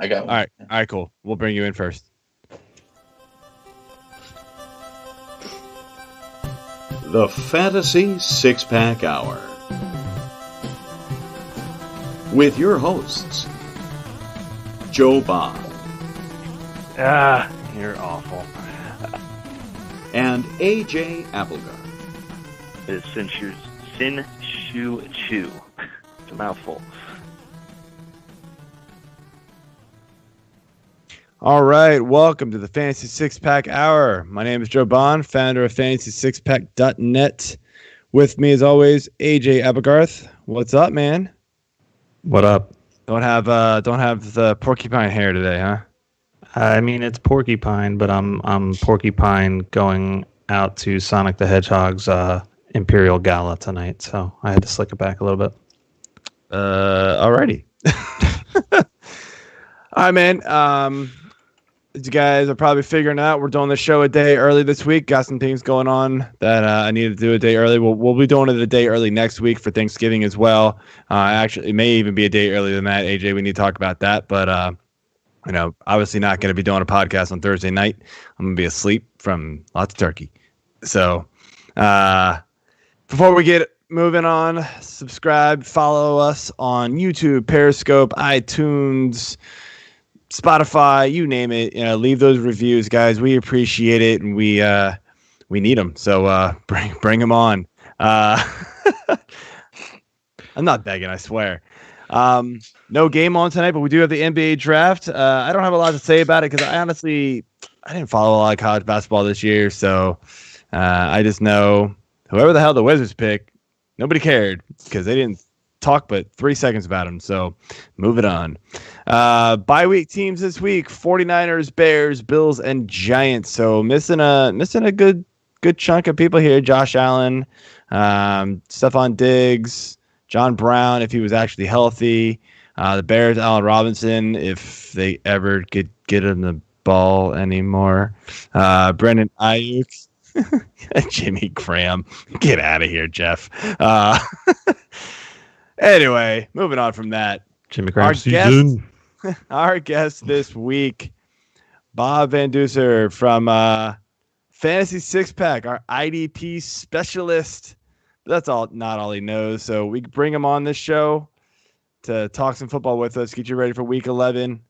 I got one. All right, cool. We'll bring you in first. The Fantasy Six-Pack Hour. With your hosts, Joe Bob. You're awful. And AJ Applegart. It's Sin Shu Chu. It's a mouthful. All right, welcome to the Fantasy Six-Pack Hour. My name is Joe Bond, founder of FantasySixPack.net. With me, as always, AJ Applegarth. What's up, man? What up? Don't have the porcupine hair today, huh? I mean, it's Porcupine, but I'm Porcupine going out to Sonic the Hedgehog's Imperial Gala tonight, so I had to slick it back a little bit. Alrighty. All right, man. As you guys are probably figuring out, we're doing the show a day early this week. Got some things going on that I needed to do a day early. We'll be doing it a day early next week for Thanksgiving as well. Actually, it may even be a day earlier than that. AJ, we need to talk about that. But, obviously not going to be doing a podcast on Thursday night. I'm going to be asleep from lots of turkey. So before we get moving on, subscribe, follow us on YouTube, Periscope, iTunes, Spotify, you name it. Leave those reviews, guys. We appreciate it, and we need them. So bring them on. I'm not begging, I swear. No game on tonight, but we do have the NBA draft. I don't have a lot to say about it because I didn't follow a lot of college basketball this year. So I just know whoever the hell the Wizards pick, nobody cared because they didn't talk but 3 seconds about him. So moving on. Bye week teams this week: 49ers, Bears, Bills, and Giants. So missing a good chunk of people here. Josh Allen, Stephon Diggs, John Brown, if he was actually healthy. The Bears, Allen Robinson, if they ever could get him the ball anymore. Brendan Ayuk. Jimmy Graham. Get out of here, Jeff. Anyway, moving on from that. Jimmy Graham season. Our guest this week, Bob Van Duser from Fantasy Six-Pack, our IDP specialist. That's not all he knows. So we bring him on this show to talk some football with us, get you ready for Week 11.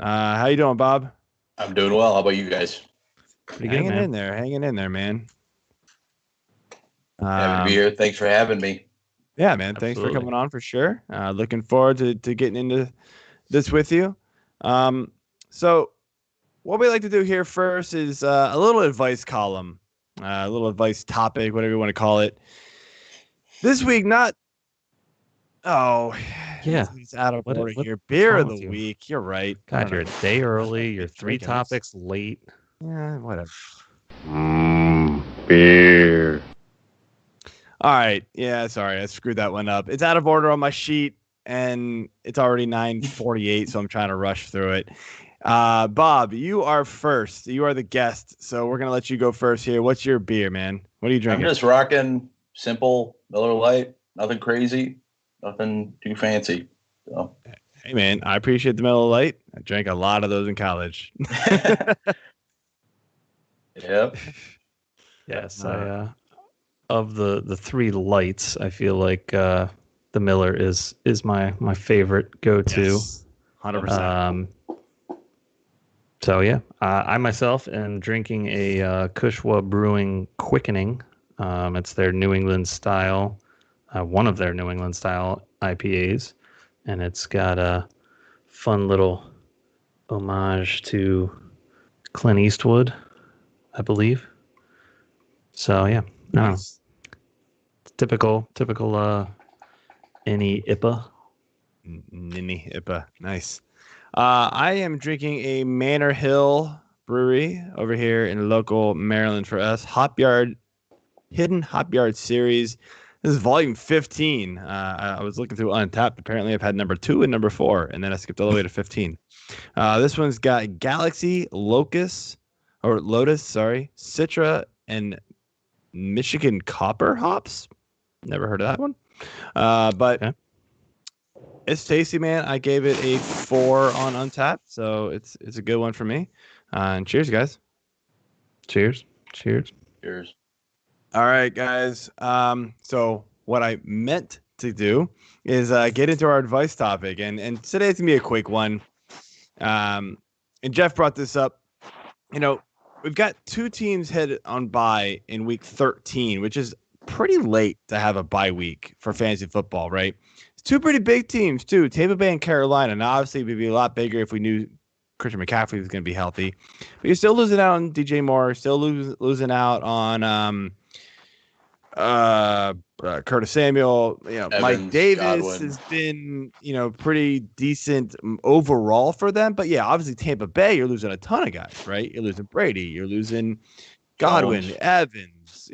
How you doing, Bob? I'm doing well. How about you guys? Hanging in there, man. Happy to be here. Thanks for having me. Yeah, man. Thanks for coming on for sure. Looking forward to getting into this with you. So what we like to do here first is a little advice column, a little advice topic, whatever you want to call it. This week, it's out of order here. Beer of the week. You're right. God, you're a day early. You're 3 topics late. Yeah, whatever. Beer. All right. Yeah, sorry. I screwed that one up. It's out of order on my sheet, and it's already 9:48, so I'm trying to rush through it. Bob, you are first. You are the guest, so we're going to let you go first here. What's your beer, man? What are you drinking? I'm just rocking simple Miller Lite. Nothing crazy. Nothing too fancy. So. Hey, man, I appreciate the Miller Lite. I drank a lot of those in college. Yep. Yes, of the 3 lights, I feel like the Miller is my favorite go-to. Yes, 100%. So yeah, I myself am drinking a Kushwa Brewing Quickening. It's their New England style, one of their New England style IPAs, and it's got a fun little homage to Clint Eastwood, I believe. So yeah, Nice. Typical any IPA. Ninny IPA. Nice. I am drinking a Manor Hill Brewery over here in local Maryland for us. Hidden Hop Yard Series. This is volume 15. I was looking through Untapped. Apparently, I've had number 2 and number 4, and then I skipped all the way to 15. This one's got Galaxy, Lotus, Citra, and Michigan Copper hops. Never heard of that one. But It's tasty, man. I gave it a 4 on Untapped, so it's a good one for me. And cheers, guys. Cheers. Cheers. All right, guys. So what I meant to do is get into our advice topic, and today's gonna be a quick one. And Jeff brought this up. We've got 2 teams headed on bye in week 13, which is pretty late to have a bye week for fantasy football, right? It's 2 pretty big teams too, Tampa Bay and Carolina. Now, obviously, it would be a lot bigger if we knew Christian McCaffrey was going to be healthy, but you're still losing out on DJ Moore, still losing out on Curtis Samuel. Evans, Mike Davis Godwin. has been pretty decent overall for them, but yeah, obviously Tampa Bay, you're losing a ton of guys, right? You're losing Brady, you're losing Godwin, Jones. Evans,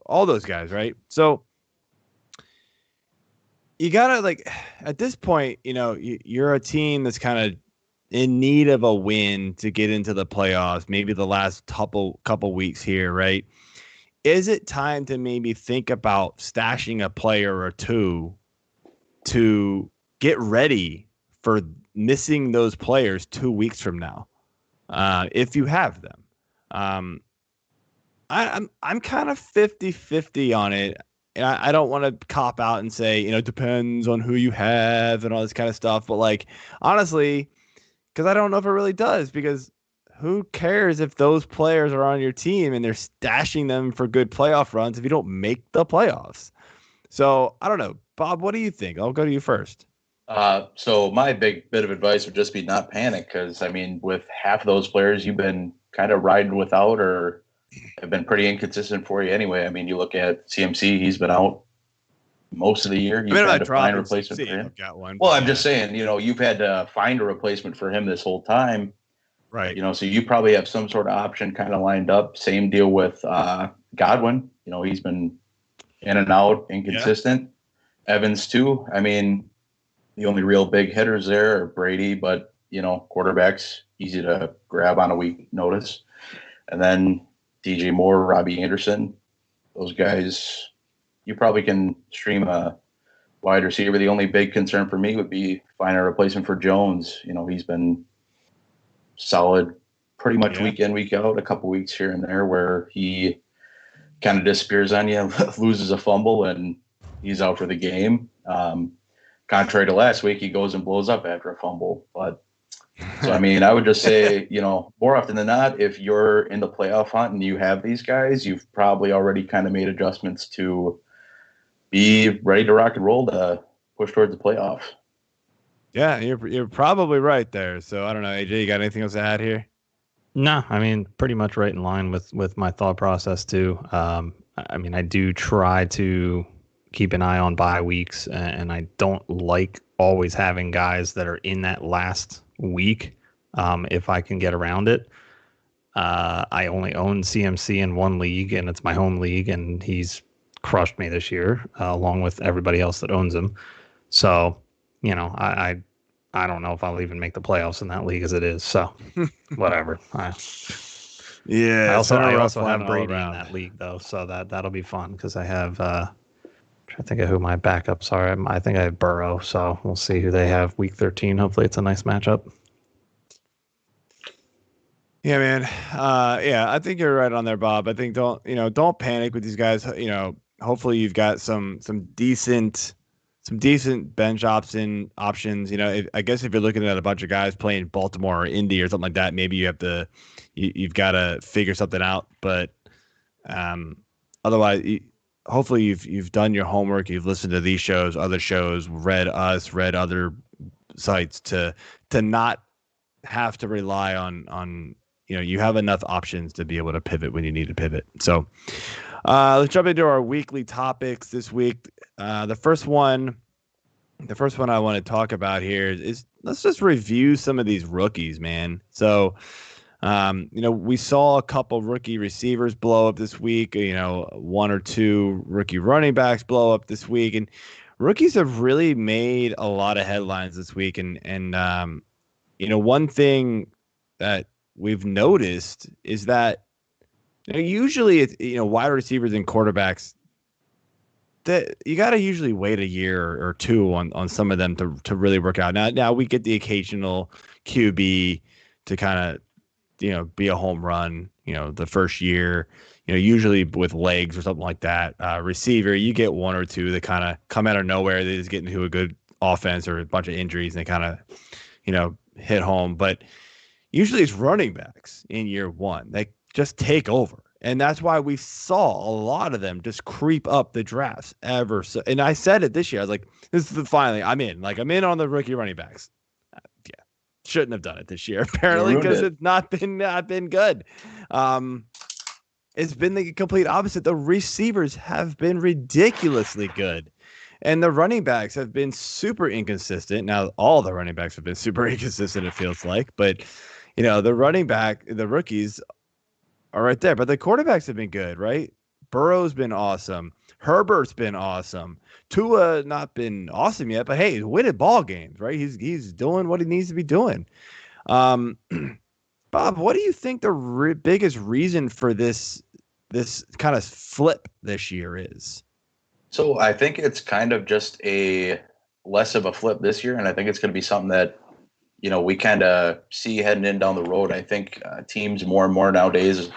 all those guys, right? So you gotta at this point, you're a team that's kind of in need of a win to get into the playoffs. Maybe the last couple weeks here, right? Is it time to maybe think about stashing a player or 2 to get ready for missing those players 2 weeks from now, if you have them? I'm kind of 50-50 on it. And I don't want to cop out and say, it depends on who you have and all this kind of stuff. But honestly, because I don't know if it really does, because who cares if those players are on your team and they're stashing them for good playoff runs if you don't make the playoffs? So I don't know. Bob, what do you think? I'll go to you first. So my big bit of advice would just be not panic, because with half of those players you've been kind of riding without or have been pretty inconsistent for you anyway. You look at CMC, he's been out most of the year. You've had to find a replacement for him. Got one, well, I'm just saying, you've had to find a replacement for him this whole time. Right. So you probably have some sort of option kind of lined up. Same deal with Godwin. He's been in and out, inconsistent. Yeah. Evans too. The only real big hitters there are Brady, but quarterbacks easy to grab on a week notice. And then DJ Moore, Robbie Anderson, those guys, you probably can stream a wide receiver. The only big concern for me would be finding a replacement for Jones. He's been solid pretty much week in, week out, a couple weeks here and there where he kind of disappears on you, loses a fumble, and he's out for the game. Contrary to last week, he goes and blows up after a fumble. But so, I would just say, more often than not, if you're in the playoff hunt and you have these guys, you've probably already kind of made adjustments to be ready to rock and roll to push towards the playoffs. Yeah, you're probably right there. So I don't know, AJ, you got anything else to add here? No, pretty much right in line with my thought process too. I do try to keep an eye on bye weeks, and I don't like always having guys that are in that last week. If I can get around it. I only own CMC in one league, and it's my home league, and he's crushed me this year, along with everybody else that owns him. So, I don't know if I'll even make the playoffs in that league as it is. So, whatever. Yeah. I also have Brady in that league though, so that'll be fun because I have. I think of who my backups are. I think I have Burrow, so we'll see who they have week 13. Hopefully, it's a nice matchup. Yeah, man. Yeah, I think you're right on there, Bob. I think don't panic with these guys. Hopefully you've got some decent bench options. I guess if you're looking at a bunch of guys playing Baltimore or Indy or something like that, maybe you've got to figure something out. But otherwise, hopefully you've done your homework. You've listened to these shows, other shows, read other sites to not have to rely on. You have enough options to be able to pivot when you need to pivot. So let's jump into our weekly topics this week. The first one I want to talk about here is let's just review some of these rookies, man. So, we saw a couple rookie receivers blow up this week, one or two rookie running backs blow up this week, and rookies have really made a lot of headlines this week. And one thing that we've noticed is that usually it's wide receivers and quarterbacks you got to usually wait a year or two on some of them to really work out. Now we get the occasional QB to kind of, be a home run, the first year, usually with legs or something like that. Receiver, you get one or two that kind of come out of nowhere. They just get into a good offense or a bunch of injuries and they kind of, hit home. But usually it's running backs in year one. They just take over. And that's why we saw a lot of them just creep up the drafts ever. So, and I said it this year. I was like, this is finally, I'm in. Like, I'm in on the rookie running backs. Yeah. Shouldn't have done it this year, apparently, because it's not been good. It's been the complete opposite. The receivers have been ridiculously good. And the running backs have been super inconsistent. Now, all the running backs have been super inconsistent, it feels like. But, the rookies are right there. But the quarterbacks have been good, right? Burrow's been awesome. Herbert's been awesome. Tua not been awesome yet, but hey, he's winning ball games, right? He's doing what he needs to be doing. Bob, what do you think the biggest reason for this kind of flip this year is? So I think it's kind of just a less of a flip this year, and I think it's going to be something that we kind of see heading in down the road. I think teams more and more nowadays,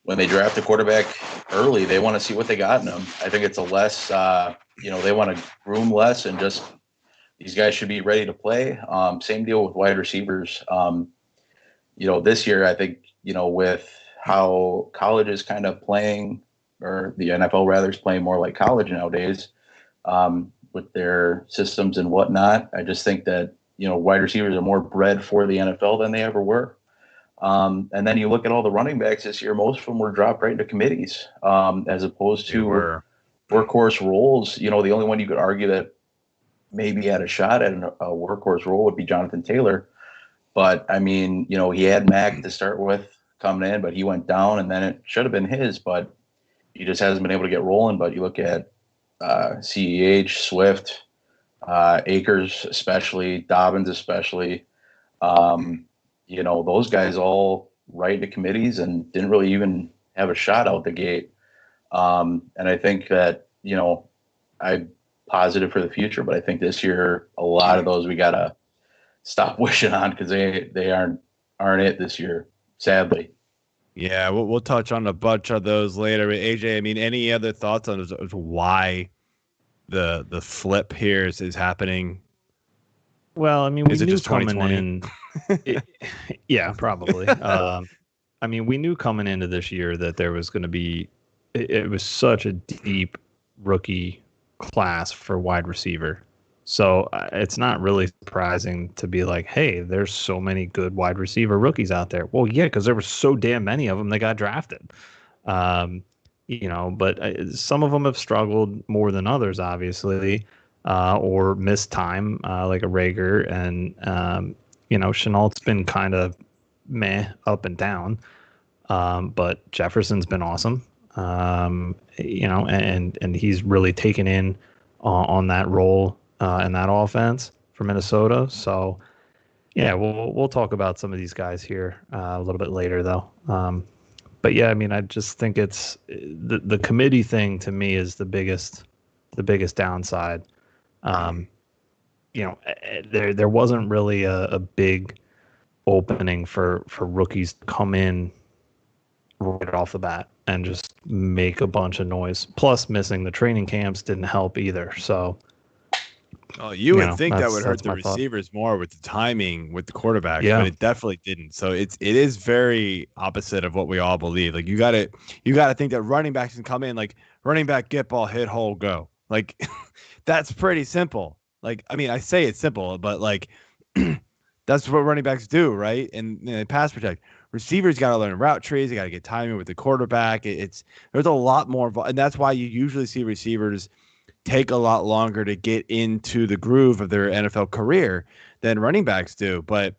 when they draft a quarterback early, they want to see what they got in them. I think it's a less, they want to groom less and just these guys should be ready to play. Same deal with wide receivers. This year, I think, with how college is kind of playing, or the NFL rather is playing more like college nowadays, with their systems and whatnot. I just think that, wide receivers are more bred for the NFL than they ever were. And then you look at all the running backs this year, most of them were dropped right into committees, as opposed to workhorse roles. The only one you could argue that maybe had a shot at a workhorse role would be Jonathan Taylor. But, I mean, he had Mac to start with coming in, but he went down, and then it should have been his, but he just hasn't been able to get rolling. But you look at CEH, Swift, Akers especially, Dobbins especially, those guys all right into committees and didn't really even have a shot out the gate. And I think that, I'm positive for the future, but I think this year, a lot of those we got to stop wishing on because they aren't it this year, sadly. Yeah, we'll touch on a bunch of those later. But AJ, I mean, any other thoughts on why the flip here is happening? Well, I mean, we knew coming in. Yeah, probably. I mean, we knew coming into this year that there was going to be. It was such a deep rookie class for wide receiver. So it's not really surprising to be like, hey, there's so many good wide receiver rookies out there. Well, yeah, because there were so damn many of them that got drafted. But some of them have struggled more than others, obviously, or missed time, like a Rager. And, Chenault's been kind of meh up and down. But Jefferson's been awesome, and he's really taken in on that role. In that offense for Minnesota. So, yeah, we'll talk about some of these guys here a little bit later, though. But yeah, I mean, I just think it's the committee thing to me is the biggest downside. There wasn't really a big opening for rookies to come in right off the bat and just make a bunch of noise. Plus, missing the training camps didn't help either. So. Oh, you would think that would hurt the receivers more with the timing with the quarterback, but it definitely didn't. So it is very opposite of what we all believe. Like you got to think that running backs can come in like running back, get ball, hit hole, go. Like that's pretty simple. Like I mean, I say it's simple, but like that's what running backs do, right? And they pass protect. Receivers got to learn route trees. They got to get timing with the quarterback. There's a lot more, and that's why you usually see receivers take a lot longer to get into the groove of their NFL career than running backs do. But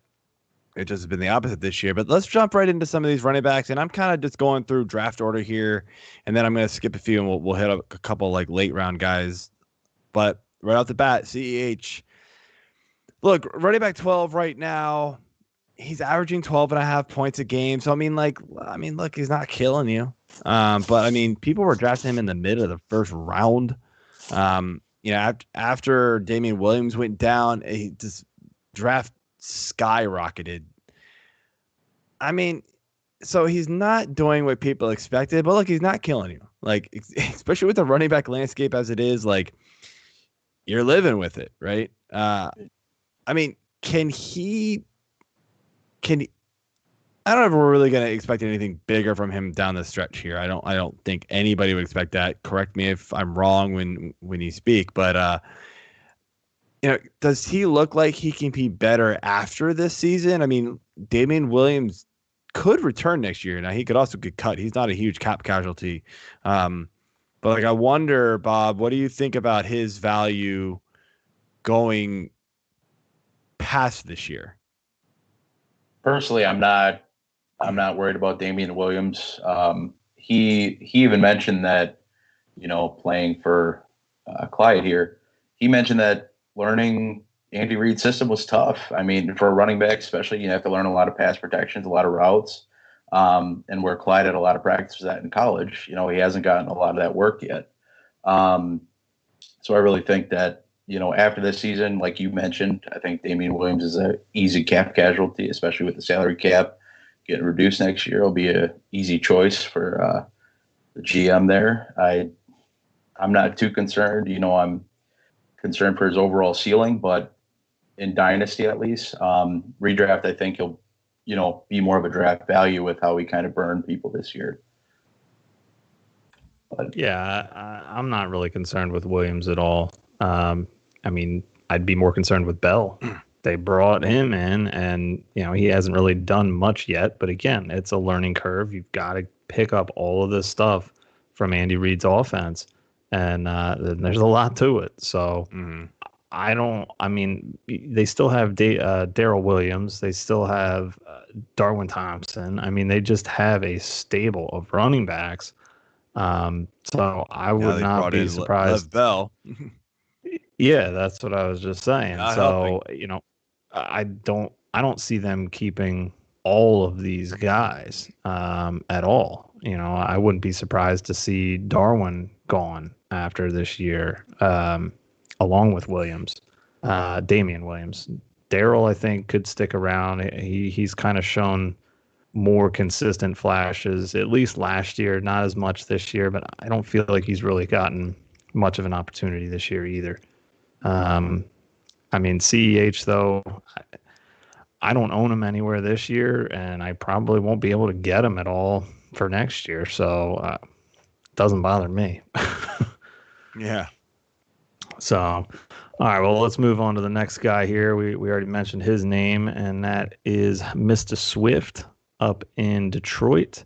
it just has been the opposite this year. But let's jump right into some of these running backs. And I'm kind of just going through draft order here. And then I'm going to skip a few and we'll hit up a couple like late round guys. But right off the bat, CEH. Look, running back 12 right now. He's averaging 12.5 points a game. So, look, he's not killing you. But, I mean, people were drafting him in the mid of the first round. After Damian Williams went down, this draft skyrocketed. I mean, so he's not doing what people expected, but look, he's not killing you. Like, especially with the running back landscape as it is, like, you're living with it, right? I mean, can he? I don't know if we're really going to expect anything bigger from him down the stretch here. I don't think anybody would expect that. Correct me if I'm wrong when you speak, but does he look like he can be better after this season? I mean, Damian Williams could return next year. Now he could also get cut. He's not a huge cap casualty. But like, I wonder, Bob, what do you think about his value going past this year? Personally, I'm not worried about Damian Williams. He even mentioned that, playing for Clyde here, he mentioned that learning Andy Reid's system was tough. I mean, for a running back, especially, you have to learn a lot of pass protections, a lot of routes, and where Clyde had a lot of practice at in college, he hasn't gotten a lot of that work yet. So I really think that, after this season, like you mentioned, I think Damian Williams is an easy cap casualty, especially with the salary cap getting reduced next year. It'll be an easy choice for the GM there. I'm not too concerned. I'm concerned for his overall ceiling, but in Dynasty at least, redraft, I think he'll, be more of a draft value with how he kind of burned people this year. But yeah, I'm not really concerned with Williams at all. I mean, I'd be more concerned with Bell. They brought him in, and he hasn't really done much yet. But again, it's a learning curve. You've got to pick up all of this stuff from Andy Reid's offense, and there's a lot to it. So I mean, they still have Darrell Williams. They still have Darwin Thompson. I mean, they just have a stable of running backs. So I would not be surprised. Bell. Yeah, that's what I was just saying. So, I don't see them keeping all of these guys at all. I wouldn't be surprised to see Darwin gone after this year, along with Williams, Damian Williams. Darrell, I think, could stick around. He's kind of shown more consistent flashes, at least last year, not as much this year, but I don't feel like he's really gotten much of an opportunity this year either. I mean, CEH, though, I don't own him anywhere this year, and I probably won't be able to get him at all for next year, so it doesn't bother me. Yeah. So, all right, well, let's move on to the next guy here. We already mentioned his name, and that is Mr. Swift up in Detroit.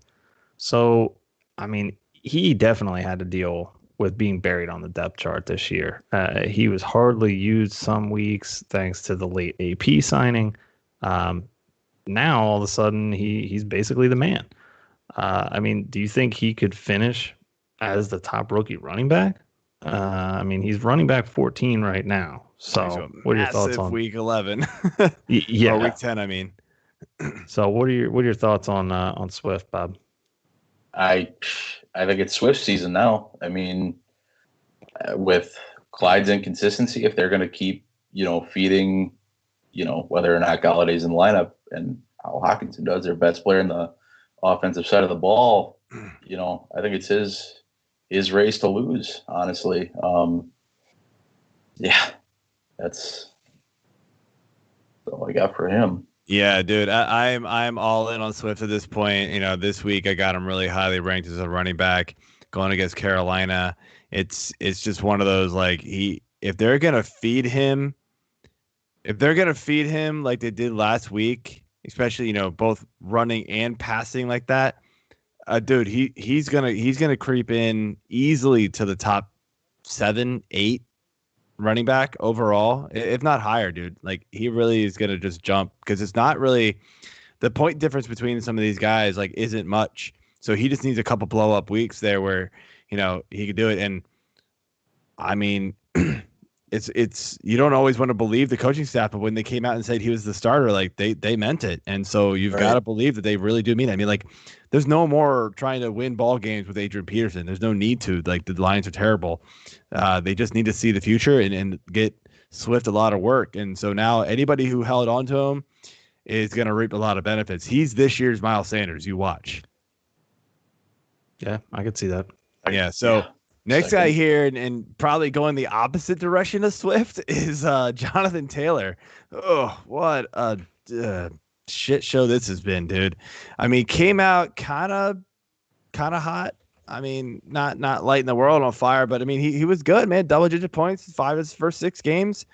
So, I mean, he definitely had to deal with being buried on the depth chart this year. He was hardly used some weeks thanks to the late AP signing. Now, all of a sudden, he's basically the man. I mean, do you think he could finish as the top rookie running back? I mean, he's running back 14 right now. So what are your thoughts on week 11? Yeah, or week 10, I mean. So what are your thoughts on Swift, Bob? I think it's Swift season now. I mean, with Clyde's inconsistency, if they're going to keep, feeding, whether or not Galladay's in the lineup and how Hawkinson does, their best player in the offensive side of the ball, I think it's his race to lose, honestly. Yeah, that's all I got for him. Yeah, dude, I'm all in on Swift at this point. This week I got him really highly ranked as a running back going against Carolina. It's just one of those, like, if they're gonna feed him like they did last week, especially both running and passing like that, dude, he's gonna creep in easily to the top 7, 8 running back overall, if not higher, dude. Like, he really is going to just jump, because it's not really the point difference between some of these guys, like, isn't much. So he just needs a couple blow up weeks there where, he could do it. And I mean, it's you don't always want to believe the coaching staff, but when they came out and said he was the starter, like they meant it. And so you've got to believe that they really do mean it. I mean, like there's no more trying to win ball games with Adrian Peterson. There's no need to. Like the Lions are terrible. They just need to see the future and get Swift a lot of work. And so now anybody who held on to him is going to reap a lot of benefits. He's this year's Miles Sanders. You watch. Yeah, I could see that. Yeah. So next guy here, and probably going the opposite direction of Swift, is Jonathan Taylor. Oh, what a shit show this has been, dude. I mean, came out kind of hot. I mean, not lighting the world on fire, but I mean, he was good, man. Double-digit points, 5 of his first 6 games.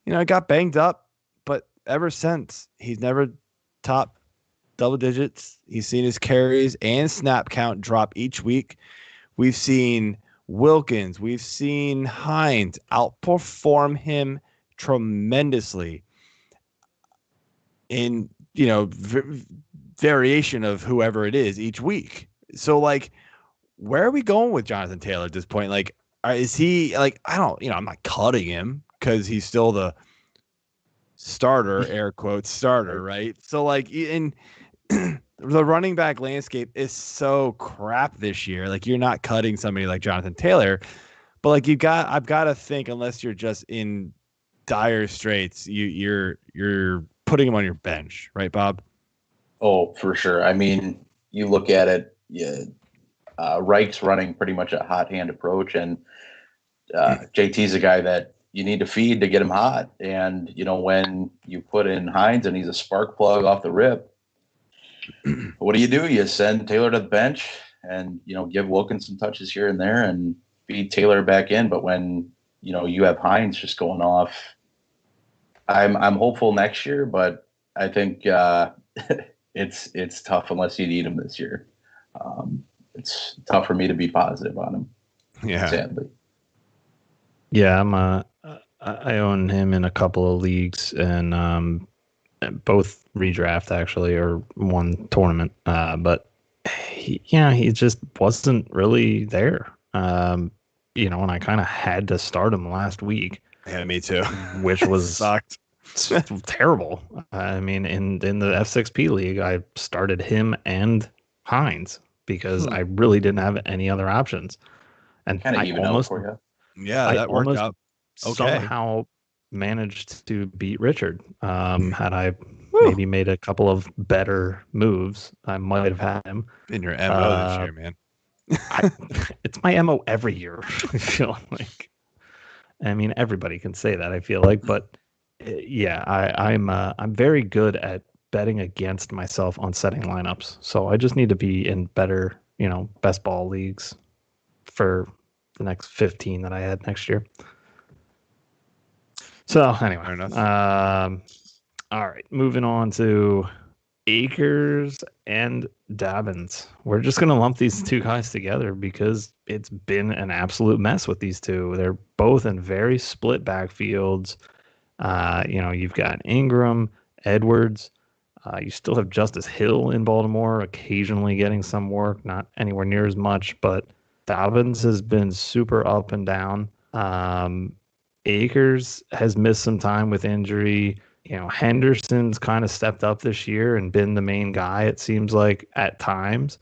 You know, got banged up, but ever since, he's never topped double digits. He's seen his carries and snap count drop each week. We've seen Wilkins, we've seen Hines outperform him tremendously in, you know, variation of whoever it is each week. So, like, where are we going with Jonathan Taylor at this point? Like, is he, like, I don't, you know, I'm not cutting him because he's still the starter, air quotes, starter, right? So, like, in the running back landscape is so crap this year. Like, you're not cutting somebody like Jonathan Taylor, but like I've got to think, unless you're just in dire straits, you're putting him on your bench, right, Bob? Oh, for sure. I mean, you look at it, Reich's running pretty much a hot hand approach, and JT's a guy that you need to feed to get him hot. And, you know, when you put in Hines and he's a spark plug off the rip, what do? You send Taylor to the bench and, you know, give Wilkins some touches here and there and feed Taylor back in. But when, you know, you have Hines just going off, I'm hopeful next year, but I think it's tough unless you need him this year. It's tough for me to be positive on him. Yeah, sadly. Yeah, I own him in a couple of leagues, and both redraft actually, or one tournament. But he just wasn't really there. You know, and I kind of had to start him last week. Yeah, me too. Which was sucked. Terrible. I mean, in the F6P league, I started him and Hines because I really didn't have any other options. And kind of even out for you. Yeah, that worked out. Okay. Somehow managed to beat Richard. Had I maybe made a couple of better moves, I might have had him. In your MO this year, man. It's my MO every year. I feel like. I mean, everybody can say that, I feel like, but yeah, I'm very good at betting against myself on setting lineups. So I just need to be in better, you know, best ball leagues for the next 15 that I had next year. So anyway, all right, moving on to Akers and Dobbins. We're just going to lump these two guys together because it's been an absolute mess with these two. They're both in very split backfields. You know, you've got Ingram, Edwards. You still have Justice Hill in Baltimore, occasionally getting some work, not anywhere near as much, but Dobbins has been super up and down. Akers has missed some time with injury. You know, Henderson's kind of stepped up this year and been the main guy, it seems like, at times.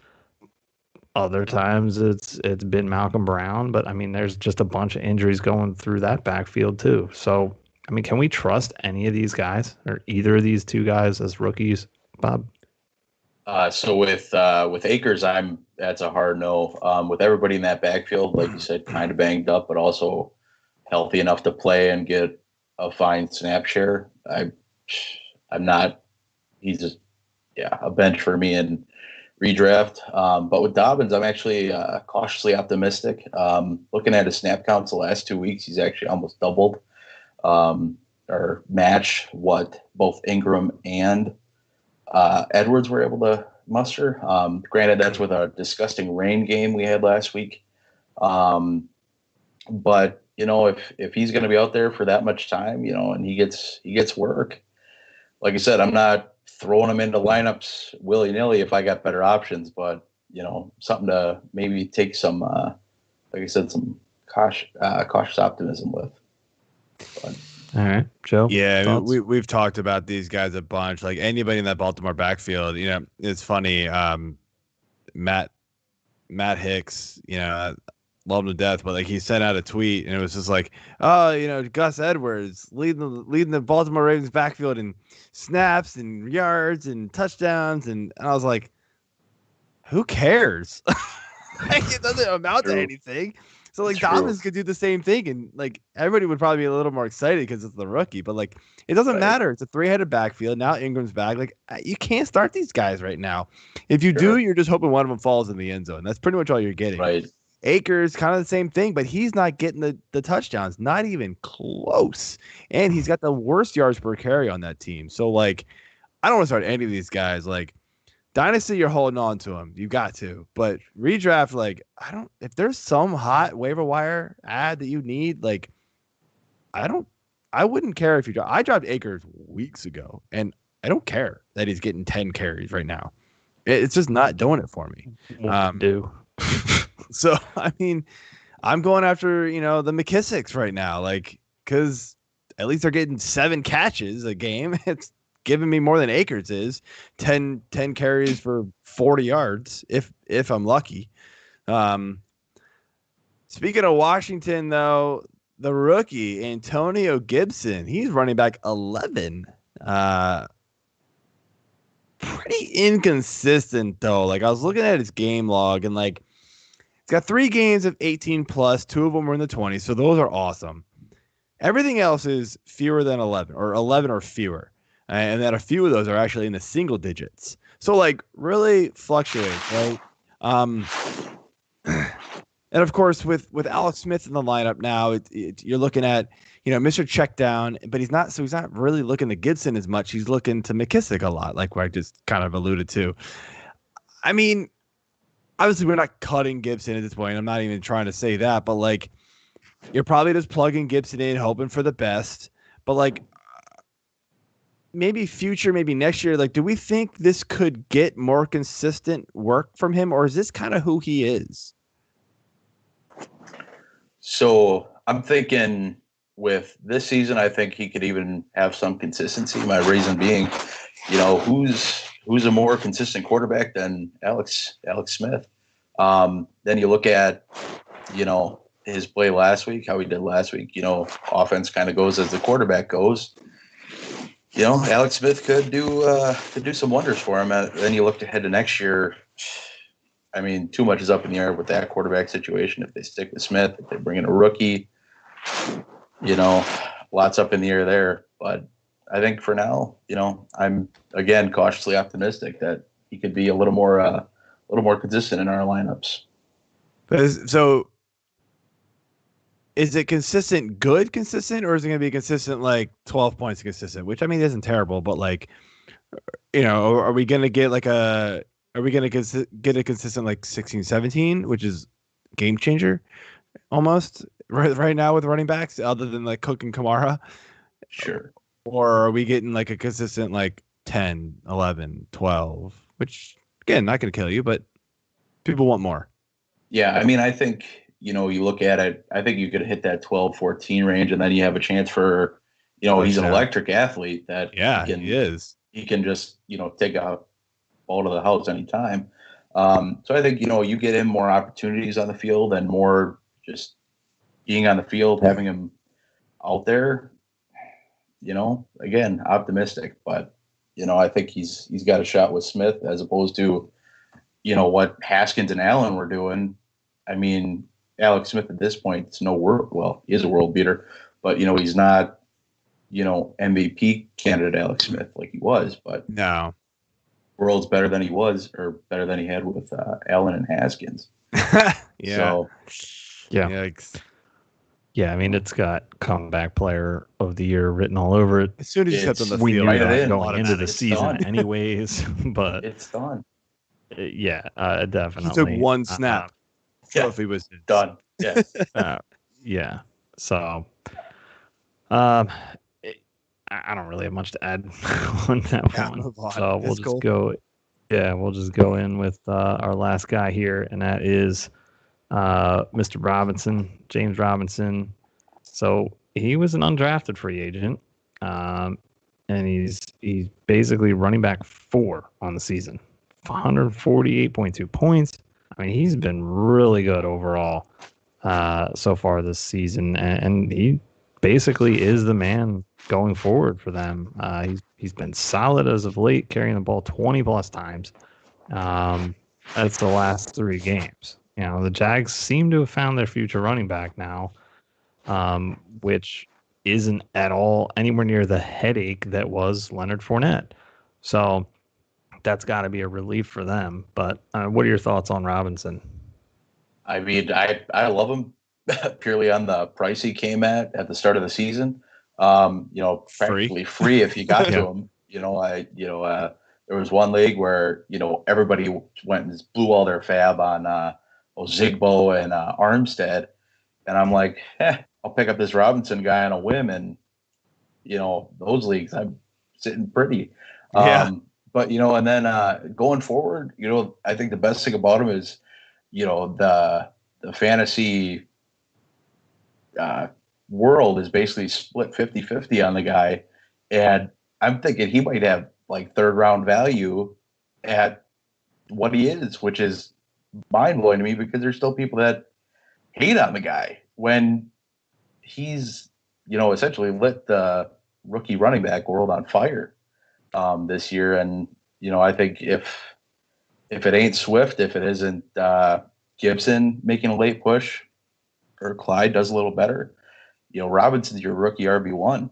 Other times it's been Malcolm Brown, but I mean, there's just a bunch of injuries going through that backfield too. So, I mean, can we trust any of these guys or either of these two guys as rookies, Bob? So with Akers, that's a hard no. With everybody in that backfield, like you said, kind of banged up, but also healthy enough to play and get a fine snap share. I'm not. He's just a bench for me in redraft. But with Dobbins, I'm actually cautiously optimistic. Looking at his snap counts the last 2 weeks, he's actually almost doubled or match what both Ingram and Edwards were able to muster. Granted, that's with a disgusting rain game we had last week. But you know, if he's going to be out there for that much time, you know, and he gets work, like I said, I'm not throwing him into lineups willy nilly if I got better options, but you know, something to maybe take some, like I said, some cautious optimism with. But, All right, Joe. Yeah, thoughts? we've talked about these guys a bunch. Like anybody in that Baltimore backfield, it's funny. Matt Hicks, love him to death, but like he sent out a tweet and it was just like, oh, Gus Edwards leading the Baltimore Ravens backfield in snaps and yards and touchdowns, and I was like, who cares? Like it doesn't amount to anything. So like Dobbins could do the same thing, and like everybody would probably be a little more excited because it's the rookie. But like it doesn't matter. It's a 3-headed backfield. Now Ingram's back. Like you can't start these guys right now. If you do, you're just hoping one of them falls in the end zone. That's pretty much all you're getting. Right. Akers, kind of the same thing, but he's not getting the touchdowns, not even close. And he's got the worst yards per carry on that team. So like, I don't want to start any of these guys. Like Dynasty, you're holding on to him. You got to. But redraft, like, if there's some hot waiver wire ad that you need, like, I wouldn't care if you drop. I dropped Akers weeks ago, and I don't care that he's getting 10 carries right now. It's just not doing it for me. So, I mean, I'm going after, the McKissicks right now, like, because at least they're getting 7 catches a game. It's giving me more than Akers is. 10 carries for 40 yards if I'm lucky. Speaking of Washington, though, the rookie Antonio Gibson, he's running back 11. Pretty inconsistent though. Like I was looking at his game log, and like he's got 3 games of 18 plus. 2 of them were in the 20s, so those are awesome. Everything else is fewer than 11 or 11 or fewer. And then a few of those are actually in the single digits. So like really fluctuates, right? And of course with Alex Smith in the lineup now, you're looking at, Mr. Checkdown, but he's not really looking to Gibson as much. He's looking to McKissick a lot, like what I just kind of alluded to. I mean, obviously we're not cutting Gibson at this point. I'm not even trying to say that, but like you're probably just plugging Gibson in, hoping for the best. But like maybe next year, like, do we think this could get more consistent work from him, or is this kind of who he is? So I'm thinking with this season, I think he could even have some consistency. My reason being, who's a more consistent quarterback than Alex Smith? Then you look at, his play last week, how he did last week. Offense kind of goes as the quarterback goes. Alex Smith could do some wonders for him. And then you look ahead to next year. I mean, too much is up in the air with that quarterback situation. If they stick with Smith, if they bring in a rookie, lots up in the air there. But I think for now, I'm again cautiously optimistic that he could be a little more consistent in our lineups. So, is it consistent, or is it going to be consistent like 12 points consistent? Which I mean isn't terrible, but like, are we going to get like get a consistent like 16, 17, which is game changer almost right now with running backs, other than like Cook and Kamara? Sure. Or are we getting like a consistent like 10, 11, 12, which again, not going to kill you, but people want more. Yeah. I mean, I think, you look at it, I think you could hit that 12, 14 range, and then you have a chance for, he's an electric athlete that he is. He can just, take a ball to the house anytime. So I think, you get him more opportunities on the field and more just being on the field, having him out there, again, optimistic. But, I think he's got a shot with Smith as opposed to, what Haskins and Allen were doing. I mean, Alex Smith at this point, it's no world. Well, he is a world beater, but, he's not, MVP candidate Alex Smith like he was. But no. World's better than he was, or better than he had with Allen and Haskins. Yeah. So, yeah. Yikes. Yeah, I mean, it's got comeback player of the year written all over it. As soon as he stepped on the we field, knew that going into the season anyways, but it's done. Yeah, definitely. He took one snap. Trophy was done. Yes. Yeah. So, I don't really have much to add on that one. So we'll just go. Yeah, we'll just go in with our last guy here, and that is Mr. Robinson, James Robinson. So he was an undrafted free agent, and he's basically running back 4 on the season, 148.2 points. I mean, he's been really good overall so far this season, and he basically is the man going forward for them. He's been solid as of late, carrying the ball 20 plus times. That's the last 3 games. You know, the Jags seem to have found their future running back now, which isn't at all anywhere near the headache that was Leonard Fournette. So that's got to be a relief for them. But what are your thoughts on Robinson? I mean, I love him purely on the price he came at the start of the season. Practically free if you got to him. There was one league where, everybody went and blew all their fab on Ozigbo and Armstead. And I'm like, I'll pick up this Robinson guy on a whim. And, those leagues, I'm sitting pretty. Yeah. But, and then going forward, I think the best thing about him is, the fantasy world is basically split 50-50 on the guy. And I'm thinking he might have like 3rd round value at what he is, which is mind blowing to me because there's still people that hate on the guy when he's, essentially lit the rookie running back world on fire this year. And, I think if it ain't Swift, if it isn't Gibson making a late push or Clyde does a little better, Robinson's your rookie RB1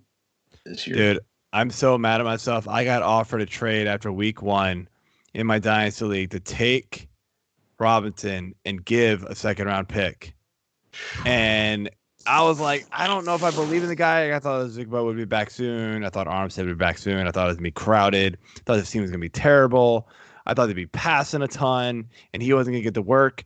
this year. Dude, I'm so mad at myself. I got offered a trade after week 1 in my Dynasty League to take Robinson and give a 2nd round pick. And I was like, I don't know if I believe in the guy. I thought Zigbo would be back soon. I thought Armstead would be back soon. I thought it was going to be crowded. I thought this team was going to be terrible. I thought they'd be passing a ton, and he wasn't going to get the work.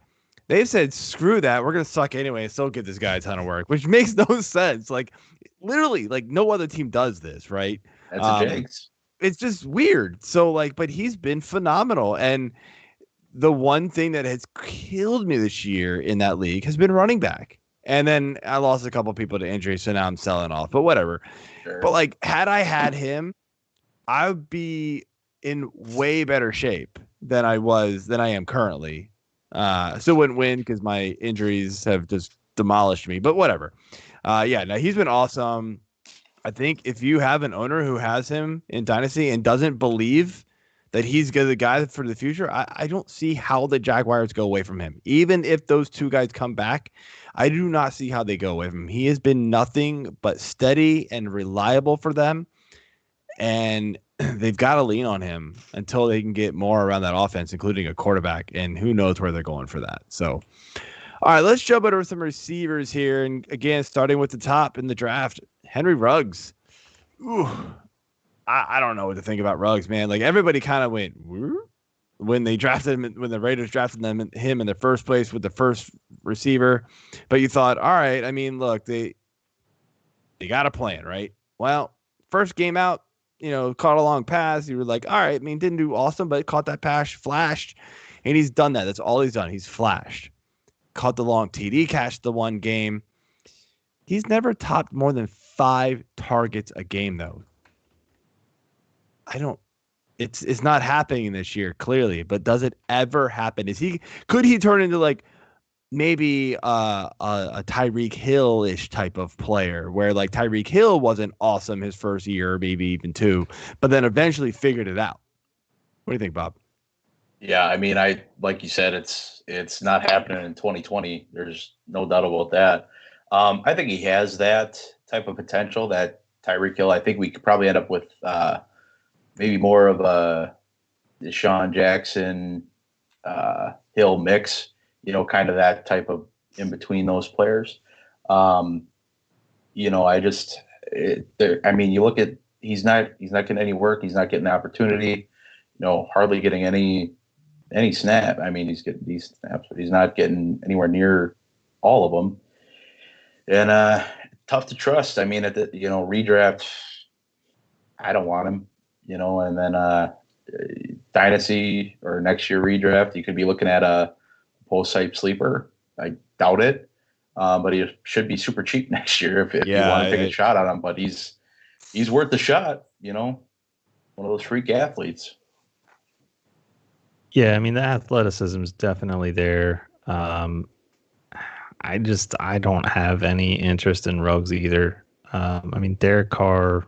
They've said, screw that. We're going to suck anyway and still give this guy a ton of work, which makes no sense. Like, literally, like, no other team does this, right? That's a jinx. It's just weird. So, but he's been phenomenal. And the one thing that has killed me this year in that league has been running back. And then I lost a couple people to injury, so now I'm selling off. But whatever. Sure. But, had I had him, I would be in way better shape than I am currently. Still wouldn't win because my injuries have just demolished me. But whatever. No, he's been awesome. I think if you have an owner who has him in Dynasty and doesn't believe that he's the guy for the future, I don't see how the Jaguars go away from him. Even if those 2 guys come back, I do not see how they go away from him. He has been nothing but steady and reliable for them, and they've got to lean on him until they can get more around that offense, including a quarterback, and who knows where they're going for that. So, all right, let's jump over some receivers here. And again, starting with the top in the draft, Henry Ruggs. Ooh, I don't know what to think about Ruggs, man. Like, everybody kind of went when they drafted him, when the Raiders drafted him in the first place with the first receiver. But you thought, all right, I mean, look, they got a plan, right? Well, first game out, caught a long pass. You were like, all right, I mean, didn't do awesome, but caught that pass, flashed, and he's done that. That's all he's done. He's flashed. Caught the long TD catch the one game. He's never topped more than 5 targets a game, though. It's not happening this year, clearly, but does it ever happen? Could he turn into maybe a Tyreek Hill-ish type of player where Tyreek Hill wasn't awesome his first year, maybe even 2, but then eventually figured it out? What do you think, Bob? Yeah, I mean, like you said, it's not happening in 2020. There's no doubt about that. I think he has that type of potential that Tyreek Hill. I think we could probably end up with maybe more of a Deshaun Jackson Hill mix, kind of that type of in between those players. I mean, you look at he's not getting any work. He's not getting the opportunity. Hardly getting any snap. I mean, he's getting decent snaps, but he's not getting anywhere near all of them. And tough to trust. I mean, at the redraft, I don't want him. And then Dynasty or next year redraft, you could be looking at a post-type sleeper. I doubt it. but he should be super cheap next year if you Yeah, want to take a shot on him. But he's worth the shot, one of those freak athletes. Yeah, I mean, the athleticism is definitely there. I don't have any interest in Ruggs either. I mean, Derek Carr,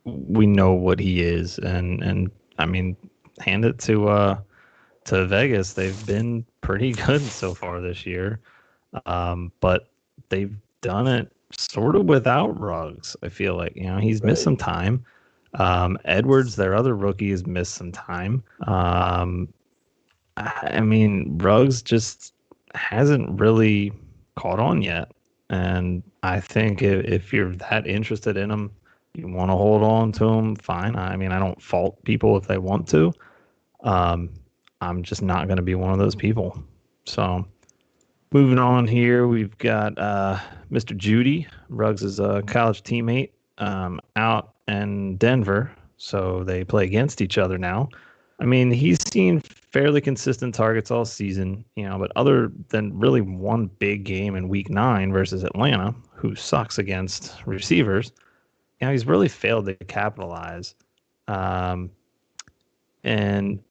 we know what he is, and I mean, hand it to Vegas. They've been pretty good so far this year, but they've done it sort of without Ruggs. I feel like he's missed some time. Edwards, their other rookie, has missed some time. I mean, Ruggs just hasn't really caught on yet. And I think if you're that interested in him, you want to hold on to him, fine. I mean, I don't fault people if they want to. I'm just not going to be one of those people. So moving on here, we've got Mr. Judy, Ruggs' college teammate, out in Denver. So they play against each other now. I mean, he's seen fairly consistent targets all season, but other than really one big game in week 9 versus Atlanta, who sucks against receivers, he's really failed to capitalize. And, can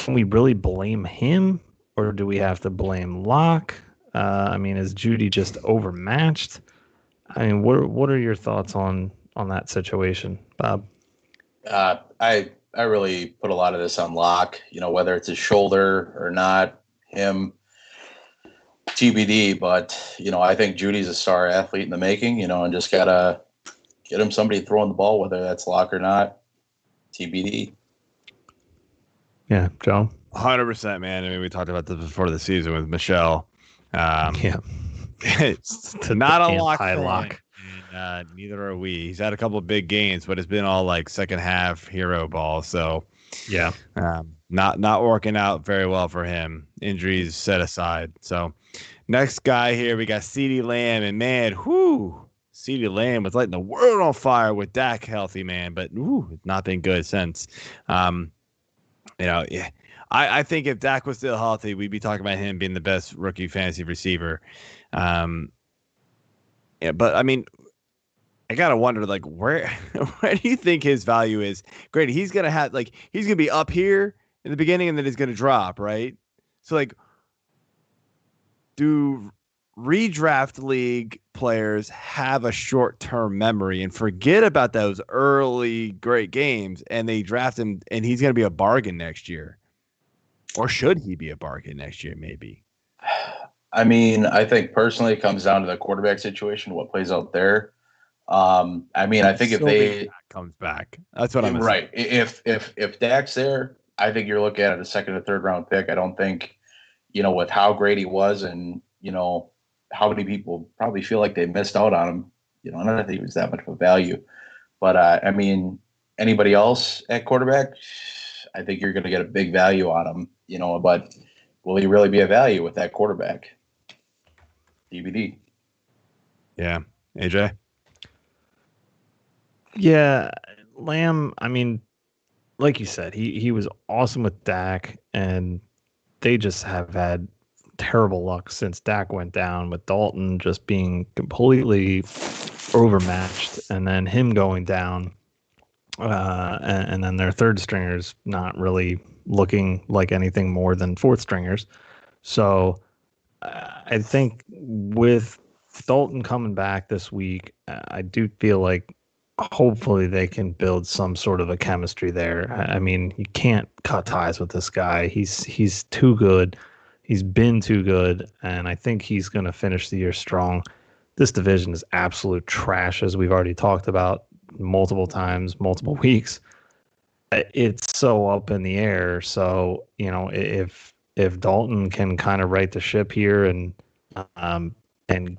we really blame him, or do we have to blame Locke? I mean, is Judy just overmatched? I mean, what are your thoughts on that situation, Bob? I really put a lot of this on Locke, whether it's his shoulder or not, him, TBD. But, I think Judy's a star athlete in the making, and just got to get him somebody throwing the ball, whether that's Locke or not, TBD. Yeah, Joe? 100%, man. I mean, we talked about this before the season with Michelle. Yeah. It's not a Locke. Neither are we. He's had a couple of big games, but it's been all like second half hero ball. So yeah, not working out very well for him. Injuries set aside. So next guy here, we got CeeDee Lamb, and man, CeeDee Lamb was lighting the world on fire with Dak healthy, man, but it's not been good since. Yeah. I think if Dak was still healthy, we'd be talking about him being the best rookie fantasy receiver. Yeah, but I mean, I gotta wonder, like, where do you think his value is? Great, he's gonna be up here in the beginning, and then he's gonna drop, right? So, like, do redraft league players have a short-term memory and forget about those early great games, and they draft him, and he's gonna be a bargain next year, or should he be a bargain next year? Maybe. I mean, I think personally it comes down to the quarterback situation, what plays out there. I mean, I think if Dak comes back, that's what I'm right. If Dak's there, I think you're looking at a second or third round pick. I don't think, with how great he was, and how many people probably feel like they missed out on him. I don't think he was that much of a value. But I mean, anybody else at quarterback, I think you're going to get a big value on him. But will he really be a value with that quarterback? DVD. Yeah, AJ. Yeah, Lamb, I mean, like you said, he was awesome with Dak, and they just have had terrible luck since Dak went down, with Dalton just being completely overmatched, and then him going down, and then their third stringers not really looking like anything more than fourth stringers. So I think with Dalton coming back this week, I do feel like hopefully they can build some sort of a chemistry there. I mean, you can't cut ties with this guy. He's too good. He's been too good, and I think he's going to finish the year strong. This division is absolute trash, as we've already talked about multiple times, multiple weeks. It's so up in the air. So, if Dalton can kind of right the ship here and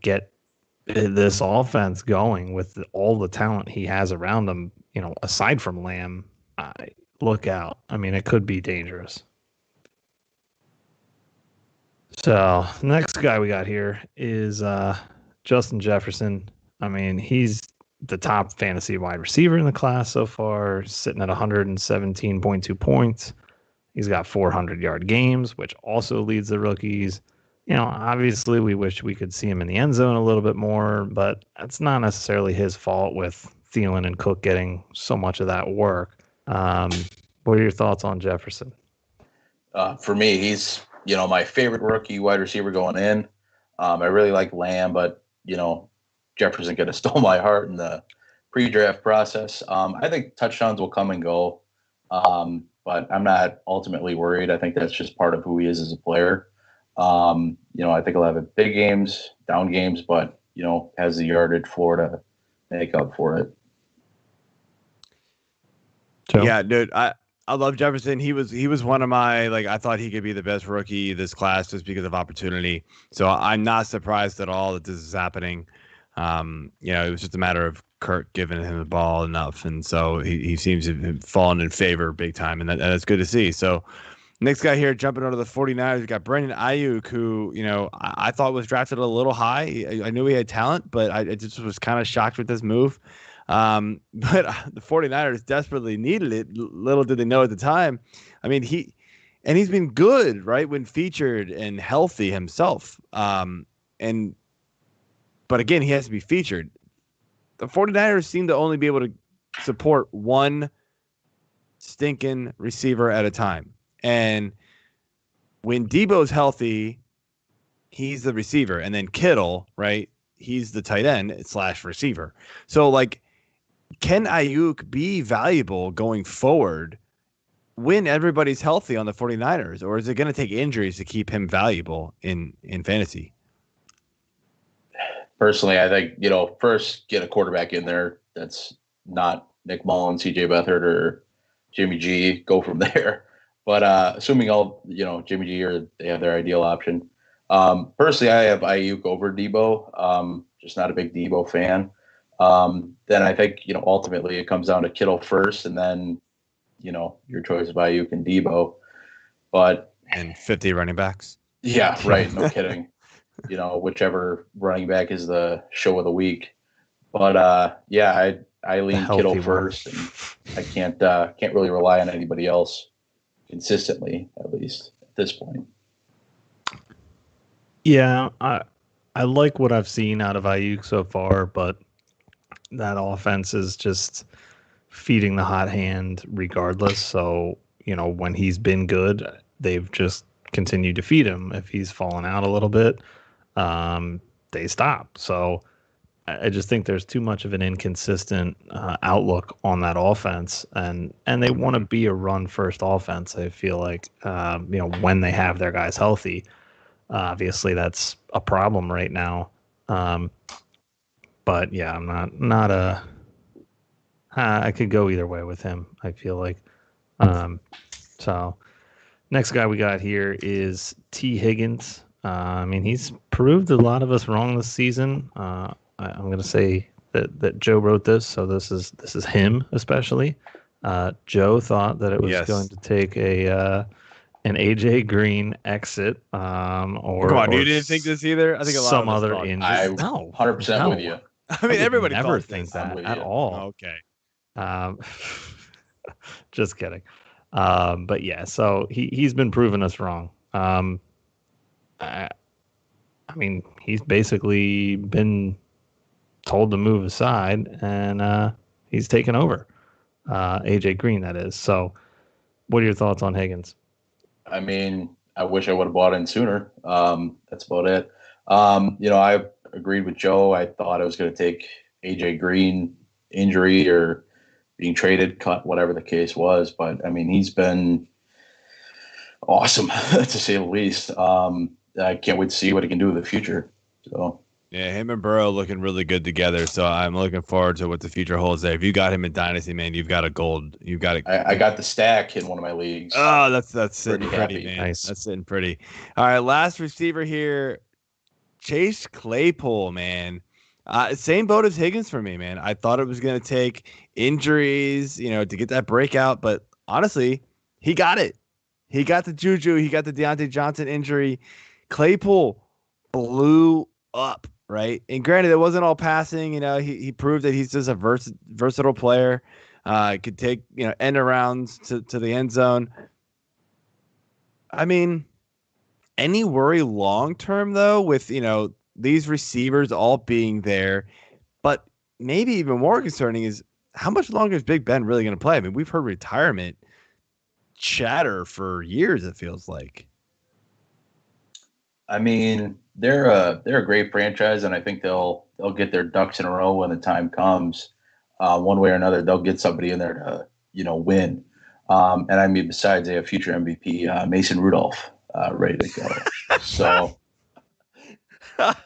get this offense going with all the talent he has around him, aside from Lamb, look out. I mean, it could be dangerous. So next guy we got here is Justin Jefferson. I mean, he's the top fantasy wide receiver in the class so far, sitting at 117.2 points. He's got 400-yard games, which also leads the rookies. Obviously we wish we could see him in the end zone a little bit more, but it's not necessarily his fault with Thielen and Cook getting so much of that work. What are your thoughts on Jefferson? For me, he's, my favorite rookie wide receiver going in. I really like Lamb, but, Jefferson could have stole my heart in the pre-draft process. I think touchdowns will come and go, but I'm not ultimately worried. I think that's just part of who he is as a player. I think he'll have big games, down games, but, has the yardage floor to make up for it. Joe? Yeah, dude, I love Jefferson. He was one of my, I thought he could be the best rookie this class just because of opportunity. So I'm not surprised at all that this is happening. It was just a matter of Kirk giving him the ball enough. And so he seems to have fallen in favor big time. And that's good to see. So next guy here, jumping over the 49ers, we got Brandon Ayuk, who, I thought was drafted a little high. I knew he had talent, but I just was kind of shocked with this move. But the 49ers desperately needed it. Little did they know at the time. I mean, he's been good, right, when featured and healthy himself. But again, he has to be featured. The 49ers seem to only be able to support one stinking receiver at a time. And when Debo's healthy, he's the receiver. And then Kittle, right, he's the tight end / receiver. So, can Ayuk be valuable going forward when everybody's healthy on the 49ers? Or is it going to take injuries to keep him valuable in fantasy? Personally, I think, first get a quarterback in there that's not Nick Mullins, CJ Beathard, or Jimmy G. Go from there. But assuming all, Jimmy G they have their ideal option. Personally, I have Ayuk over Debo. Just not a big Debo fan. Then I think, ultimately it comes down to Kittle first, and then, your choice of Ayuk and Debo. But and 50 running backs. Yeah, right. No kidding. Whichever running back is the show of the week. But I lean Kittle first, and I can't really rely on anybody else consistently, at least at this point. Yeah, I like what I've seen out of Ayuk so far, but that offense is just feeding the hot hand regardless. So, when he's been good, they've just continued to feed him. If he's fallen out a little bit, they stop. So I just think there's too much of an inconsistent outlook on that offense, and they want to be a run-first offense. I feel like, when they have their guys healthy, obviously that's a problem right now. But yeah, I'm not a. I could go either way with him, I feel like. So next guy we got here is T. Higgins. He's proved a lot of us wrong this season. I'm going to say that Joe wrote this, so this is him especially. Joe thought that it was going to take an AJ Green exit, or come on, you didn't think this either. I think a lot some of other injury. I'm 100% with you. Everybody never thinks that at all. Okay. Just kidding. But yeah, so he's been proving us wrong. He's basically been told to move aside, and he's taken over. AJ Green, that is. So what are your thoughts on Higgins? I wish I would have bought in sooner. That's about it. I agreed with Joe. I thought I was going to take AJ Green injury or being traded, cut, whatever the case was. But he's been awesome to say the least. I can't wait to see what he can do in the future. So yeah, him and Burrow looking really good together. So I'm looking forward to what the future holds there. If you got him in Dynasty, man, you've got a gold. You've got it. I got the stack in one of my leagues. Oh, that's sitting pretty, man. Nice. That's sitting pretty. All right, last receiver here, Chase Claypool, man. Same boat as Higgins for me, man. I thought it was going to take injuries, to get that breakout, but honestly, he got it. He got the juju. He got the Deontay Johnson injury. Claypool blew up, right? And granted, it wasn't all passing. He proved that he's just a versatile player. Could take end arounds to the end zone. any worry long term though with these receivers all being there? But maybe even more concerning is how much longer is Big Ben really going to play? I mean, we've heard retirement chatter for years. It feels like. I mean, they're a great franchise, and I think they'll get their ducks in a row when the time comes. One way or another, they'll get somebody in there to win. And I mean, besides, they have future MVP Mason Rudolph ready to go. So,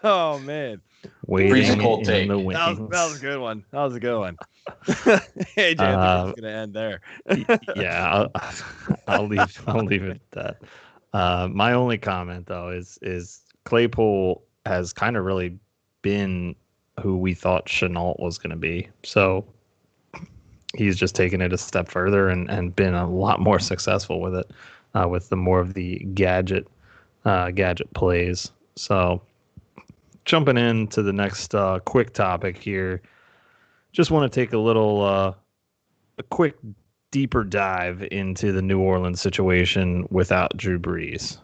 oh man, freezing cold take. That was a good one. That was a good one. Hey, Jay, I think it's gonna end there. Yeah, I'll leave it at that. My only comment though is Claypool has kind of really been who we thought Chenault was going to be. So he's just taken it a step further and been a lot more successful with it, with the more of the gadget plays. So jumping into the next quick topic here, just want to take a quick deeper dive into the New Orleans situation without Drew Brees.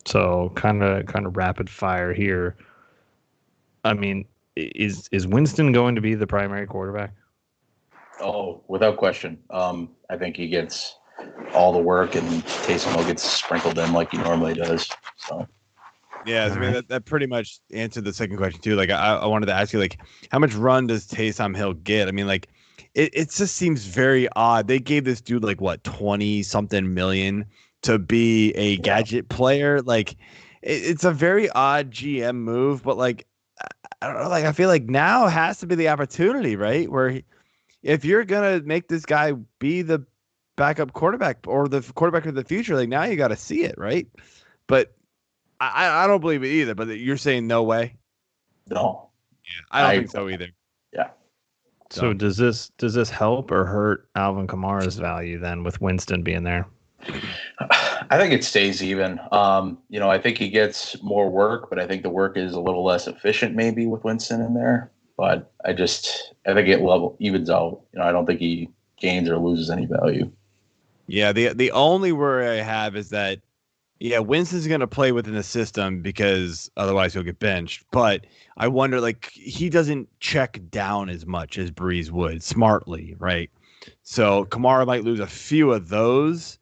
So kind of rapid fire here. I mean, is Winston going to be the primary quarterback? Oh, without question. I think he gets all the work, and Taysom Hill gets sprinkled in like he normally does. So. Yeah, I mean that pretty much answered the second question too. Like I wanted to ask you, like, how much run does Taysom Hill get? I mean, like, it just seems very odd. They gave this dude like what 20-something million to be a gadget player. Like, it's a very odd GM move, but like, I don't know. Like, I feel like now has to be the opportunity, right? Where if you're gonna make this guy be the backup quarterback or the quarterback of the future, like now you got to see it, right? But I don't believe it either. But you're saying no way? No. Yeah, I don't think so either. Yeah. So does this help or hurt Alvin Kamara's value then with Winston being there? I think it stays even. I think he gets more work, but I think the work is a little less efficient maybe with Winston in there. But I think it evens out. I don't think he gains or loses any value. Yeah, the only worry I have is that Winston's going to play within the system because otherwise he'll get benched. But I wonder, like, he doesn't check down as much as Brees would smartly, right? So Kamara might lose a few of those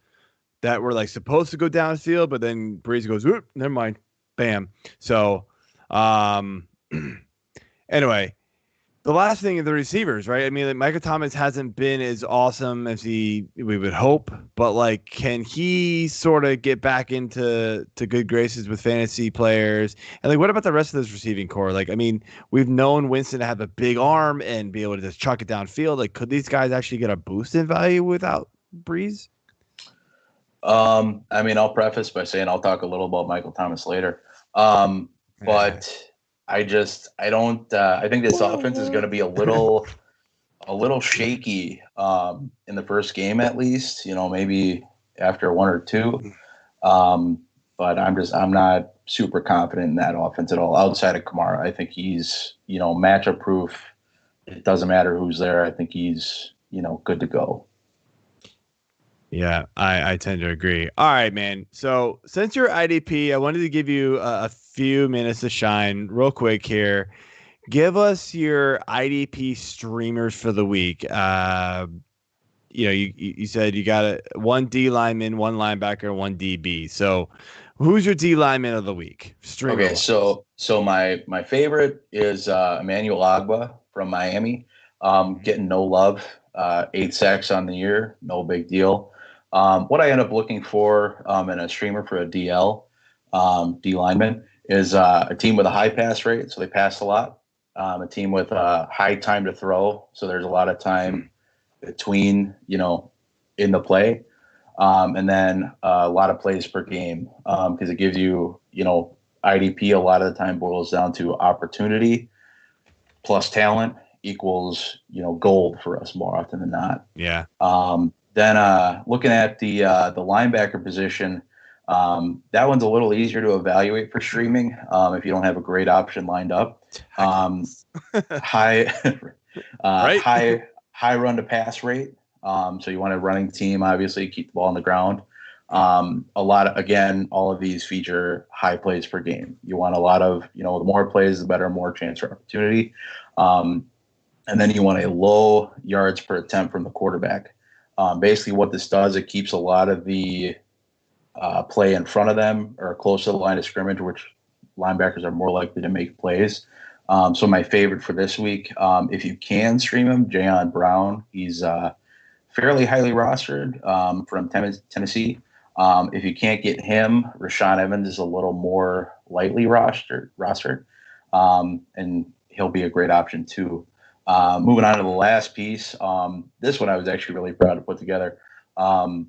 that were like supposed to go downfield, but then Brees goes, oop, never mind, bam. So, anyway, the last thing is the receivers, right? I mean, like, Michael Thomas hasn't been as awesome as we would hope, but like, can he sort of get back into good graces with fantasy players? And like, what about the rest of this receiving core? Like, I mean, we've known Winston to have a big arm and be able to just chuck it downfield. Like, could these guys actually get a boost in value without Brees? I mean, I'll preface by saying I'll talk a little about Michael Thomas later. But I don't. I think this offense is going to be a little shaky in the first game, at least. Maybe after one or two. But I'm not super confident in that offense at all. Outside of Kamara, I think he's matchup proof. It doesn't matter who's there. I think he's good to go. Yeah, I tend to agree. All right, man. So since you're IDP, I wanted to give you a few minutes to shine real quick here. Give us your IDP streamers for the week. You said you got one D lineman, one linebacker, one DB. So who's your D lineman of the week? Okay, so my favorite is Emmanuel Ogbah from Miami. Getting no love, 8 sacks on the year, no big deal. What I end up looking for in a streamer for a DL, D lineman, is a team with a high pass rate, so they pass a lot. A team with a high time to throw, so there's a lot of time between, in the play. And then a lot of plays per game because it gives you, IDP a lot of the time boils down to opportunity plus talent equals, gold for us more often than not. Yeah. Then looking at the linebacker position, that one's a little easier to evaluate for streaming if you don't have a great option lined up. High run to pass rate. So you want a running team, obviously, keep the ball on the ground. All of these feature high plays per game. You want a lot of, the more plays, the better, more chance for opportunity. And then you want a low yards per attempt from the quarterback. Basically what this does, it keeps a lot of the play in front of them or close to the line of scrimmage, which linebackers are more likely to make plays. So my favorite for this week, if you can stream him, Jayon Brown. He's fairly highly rostered from Tennessee. If you can't get him, Rashaan Evans is a little more lightly rostered, and he'll be a great option too. Moving on to the last piece, this one I was actually really proud to put together. So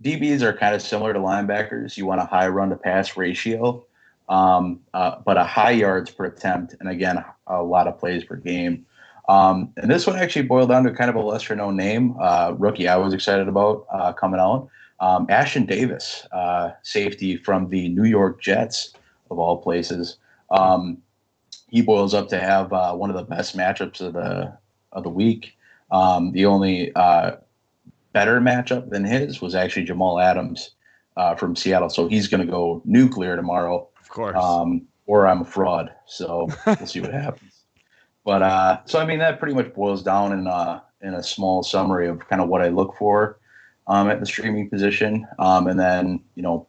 DBs are kind of similar to linebackers. You want a high run to pass ratio, but a high yards per attempt, and again, a lot of plays per game. And this one actually boiled down to kind of a lesser known name, rookie I was excited about coming out. Ashton Davis, safety from the New York Jets, of all places. He boils up to have one of the best matchups of the week. The only better matchup than his was actually Jamal Adams from Seattle. So he's going to go nuclear tomorrow. Of course. Or I'm a fraud. So we'll see what happens. But so I mean that pretty much boils down in a small summary of kind of what I look for at the streaming position, and then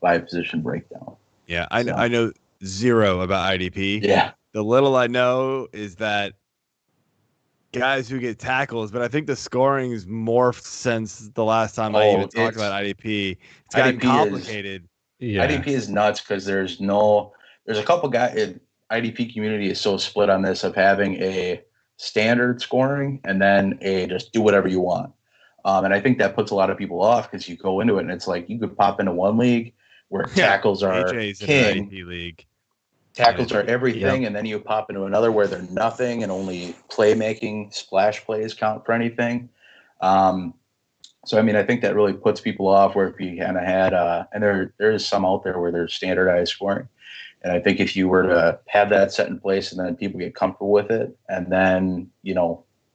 by position breakdown. Yeah, I know zero about IDP. Yeah, the little I know is that guys who get tackles, but I think the scoring's morphed since the last time I even talked about IDP. It's gotten complicated. IDP is nuts because there's a couple guys. IDP community is so split on this of having a standard scoring and then a just do whatever you want. And I think that puts a lot of people off because you go into it and it's like you could pop into one league where tackles are AJ's king. In an IDP league. Tackles are everything, and then you pop into another where they're nothing and only playmaking splash plays count for anything. So I mean, I think that really puts people off where if you kind of had and there is some out there where there's standardized scoring. And I think if you were to have that set in place and then people get comfortable with it, and then,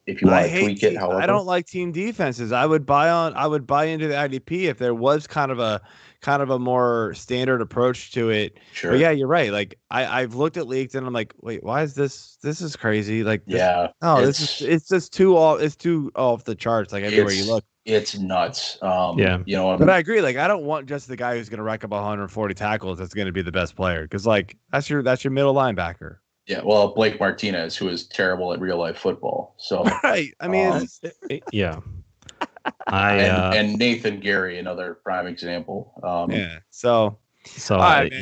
if you want to tweak it, however. I don't like team defenses. I would buy into the IDP if there was kind of a more standard approach to it. Sure. But yeah, you're right. Like I've looked at leagues and I'm like, wait, why is this is crazy. Like, it's just too off the charts. Like everywhere you look. It's nuts. But I agree. Like, I don't want just the guy who's going to rack up 140 tackles. That's going to be the best player. Cause like, that's your middle linebacker. Yeah. Well, Blake Martinez, who is terrible at real life football. So, right. I mean, yeah. And Nathan Gary, another prime example. So right,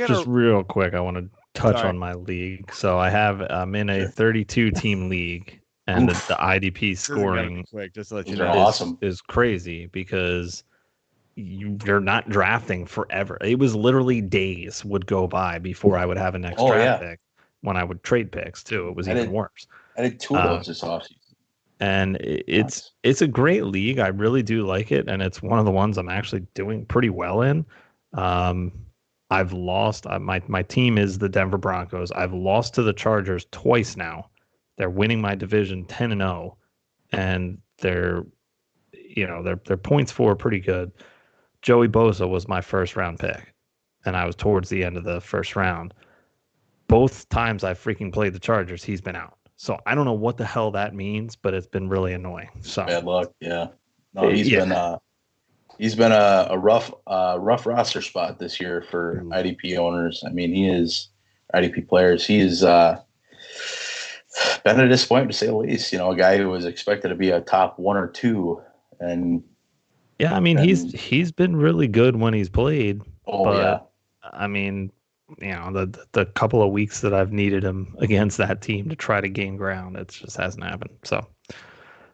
just real quick, I want to touch on my league. So I'm in a 32 team league. And the IDP scoring quick, just to let is crazy because you're not drafting forever. It was literally days would go by before I would have a next draft pick when I would trade picks too. It was even worse. I did 2 of those this offseason. And it's a great league. I really do like it. And it's one of the ones I'm actually doing pretty well in. I've lost. My team is the Denver Broncos. I've lost to the Chargers twice now. They're winning my division 10-0, and their points for pretty good. Joey Bosa was my first round pick, and I was towards the end of the first round. Both times I freaking played the Chargers, he's been out. So I don't know what the hell that means, but it's been really annoying. So bad luck, yeah. No, he's been a rough roster spot this year for IDP owners. I mean, IDP players. He is. Been a disappointment to say the least. A guy who was expected to be a top 1 or 2, and he's been really good when he's played. Yeah. I mean, the couple of weeks that I've needed him against that team to try to gain ground, it just hasn't happened. So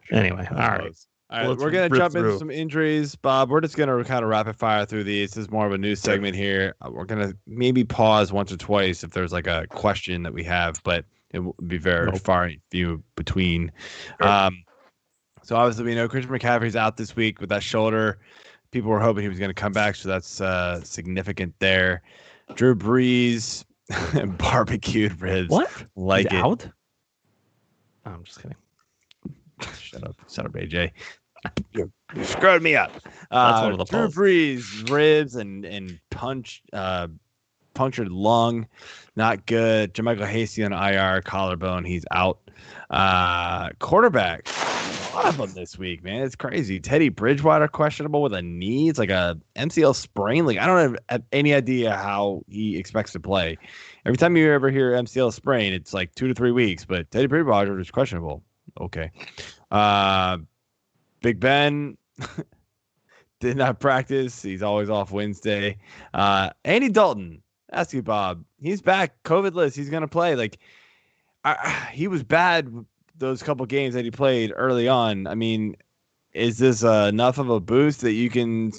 anyway, all right. We're gonna jump into some injuries, Bob. We're just gonna kind of rapid fire through these. This is more of a news segment here. We're gonna maybe pause once or twice if there's like a question that we have, but it will be very far few between. So obviously we know Christian McCaffrey's out this week with that shoulder. People were hoping he was going to come back, so that's significant there. Drew Brees, barbecued ribs. What? Like He's it. out? I'm just kidding. Shut up, AJ. You screwed me up. That's one of the Drew polls. Brees, ribs and punctured lung, not good. Jermichael Hasty on IR, collarbone, he's out. Quarterback, a lot of them this week, man. It's crazy. Teddy Bridgewater questionable with a knee. It's like a MCL sprain. Like I don't have any idea how he expects to play. Every time you ever hear MCL sprain, it's like 2 to 3 weeks. But Teddy Bridgewater is questionable. Okay. Big Ben did not practice. He's always off Wednesday. Andy Dalton, ask you, Bob. He's back, COVID list. He's gonna play. Like he was bad those couple games that he played early on. I mean, is this enough of a boost that you can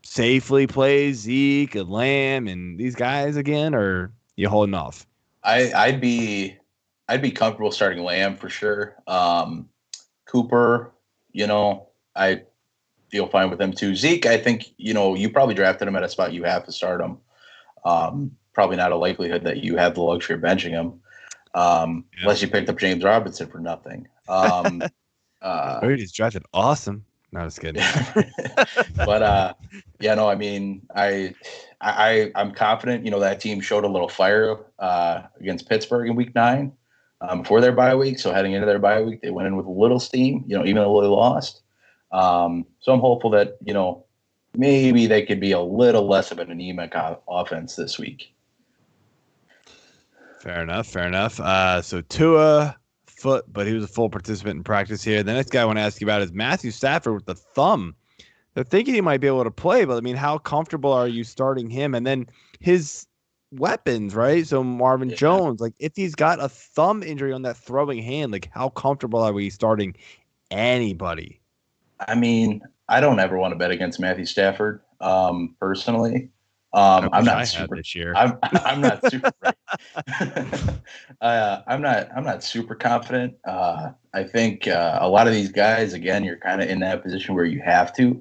safely play Zeke and Lamb and these guys again, or you holding off? I'd be comfortable starting Lamb for sure. Cooper, I feel fine with him too. Zeke, I think, you probably drafted him at a spot you have to start him. Probably not a likelihood that you have the luxury of benching him. Unless you picked up James Robinson for nothing. He's drafted awesome. No, just kidding. But I mean, I'm confident. That team showed a little fire against Pittsburgh in Week 9 before their bye week. So heading into their bye week, they went in with a little steam. Even though they lost. So I'm hopeful that maybe they could be a little less of an anemic offense this week. Fair enough. So Tua, foot, but he was a full participant in practice here. The next guy I want to ask you about is Matthew Stafford with the thumb. They're thinking he might be able to play, but I mean, how comfortable are you starting him? And then his weapons, right? So Marvin Jones, like if he's got a thumb injury on that throwing hand, like how comfortable are we starting anybody? I mean, I don't ever want to bet against Matthew Stafford, personally. I'm not super this year. I'm not super. I'm not super confident. I think a lot of these guys, again, you're kind of in that position where you have to.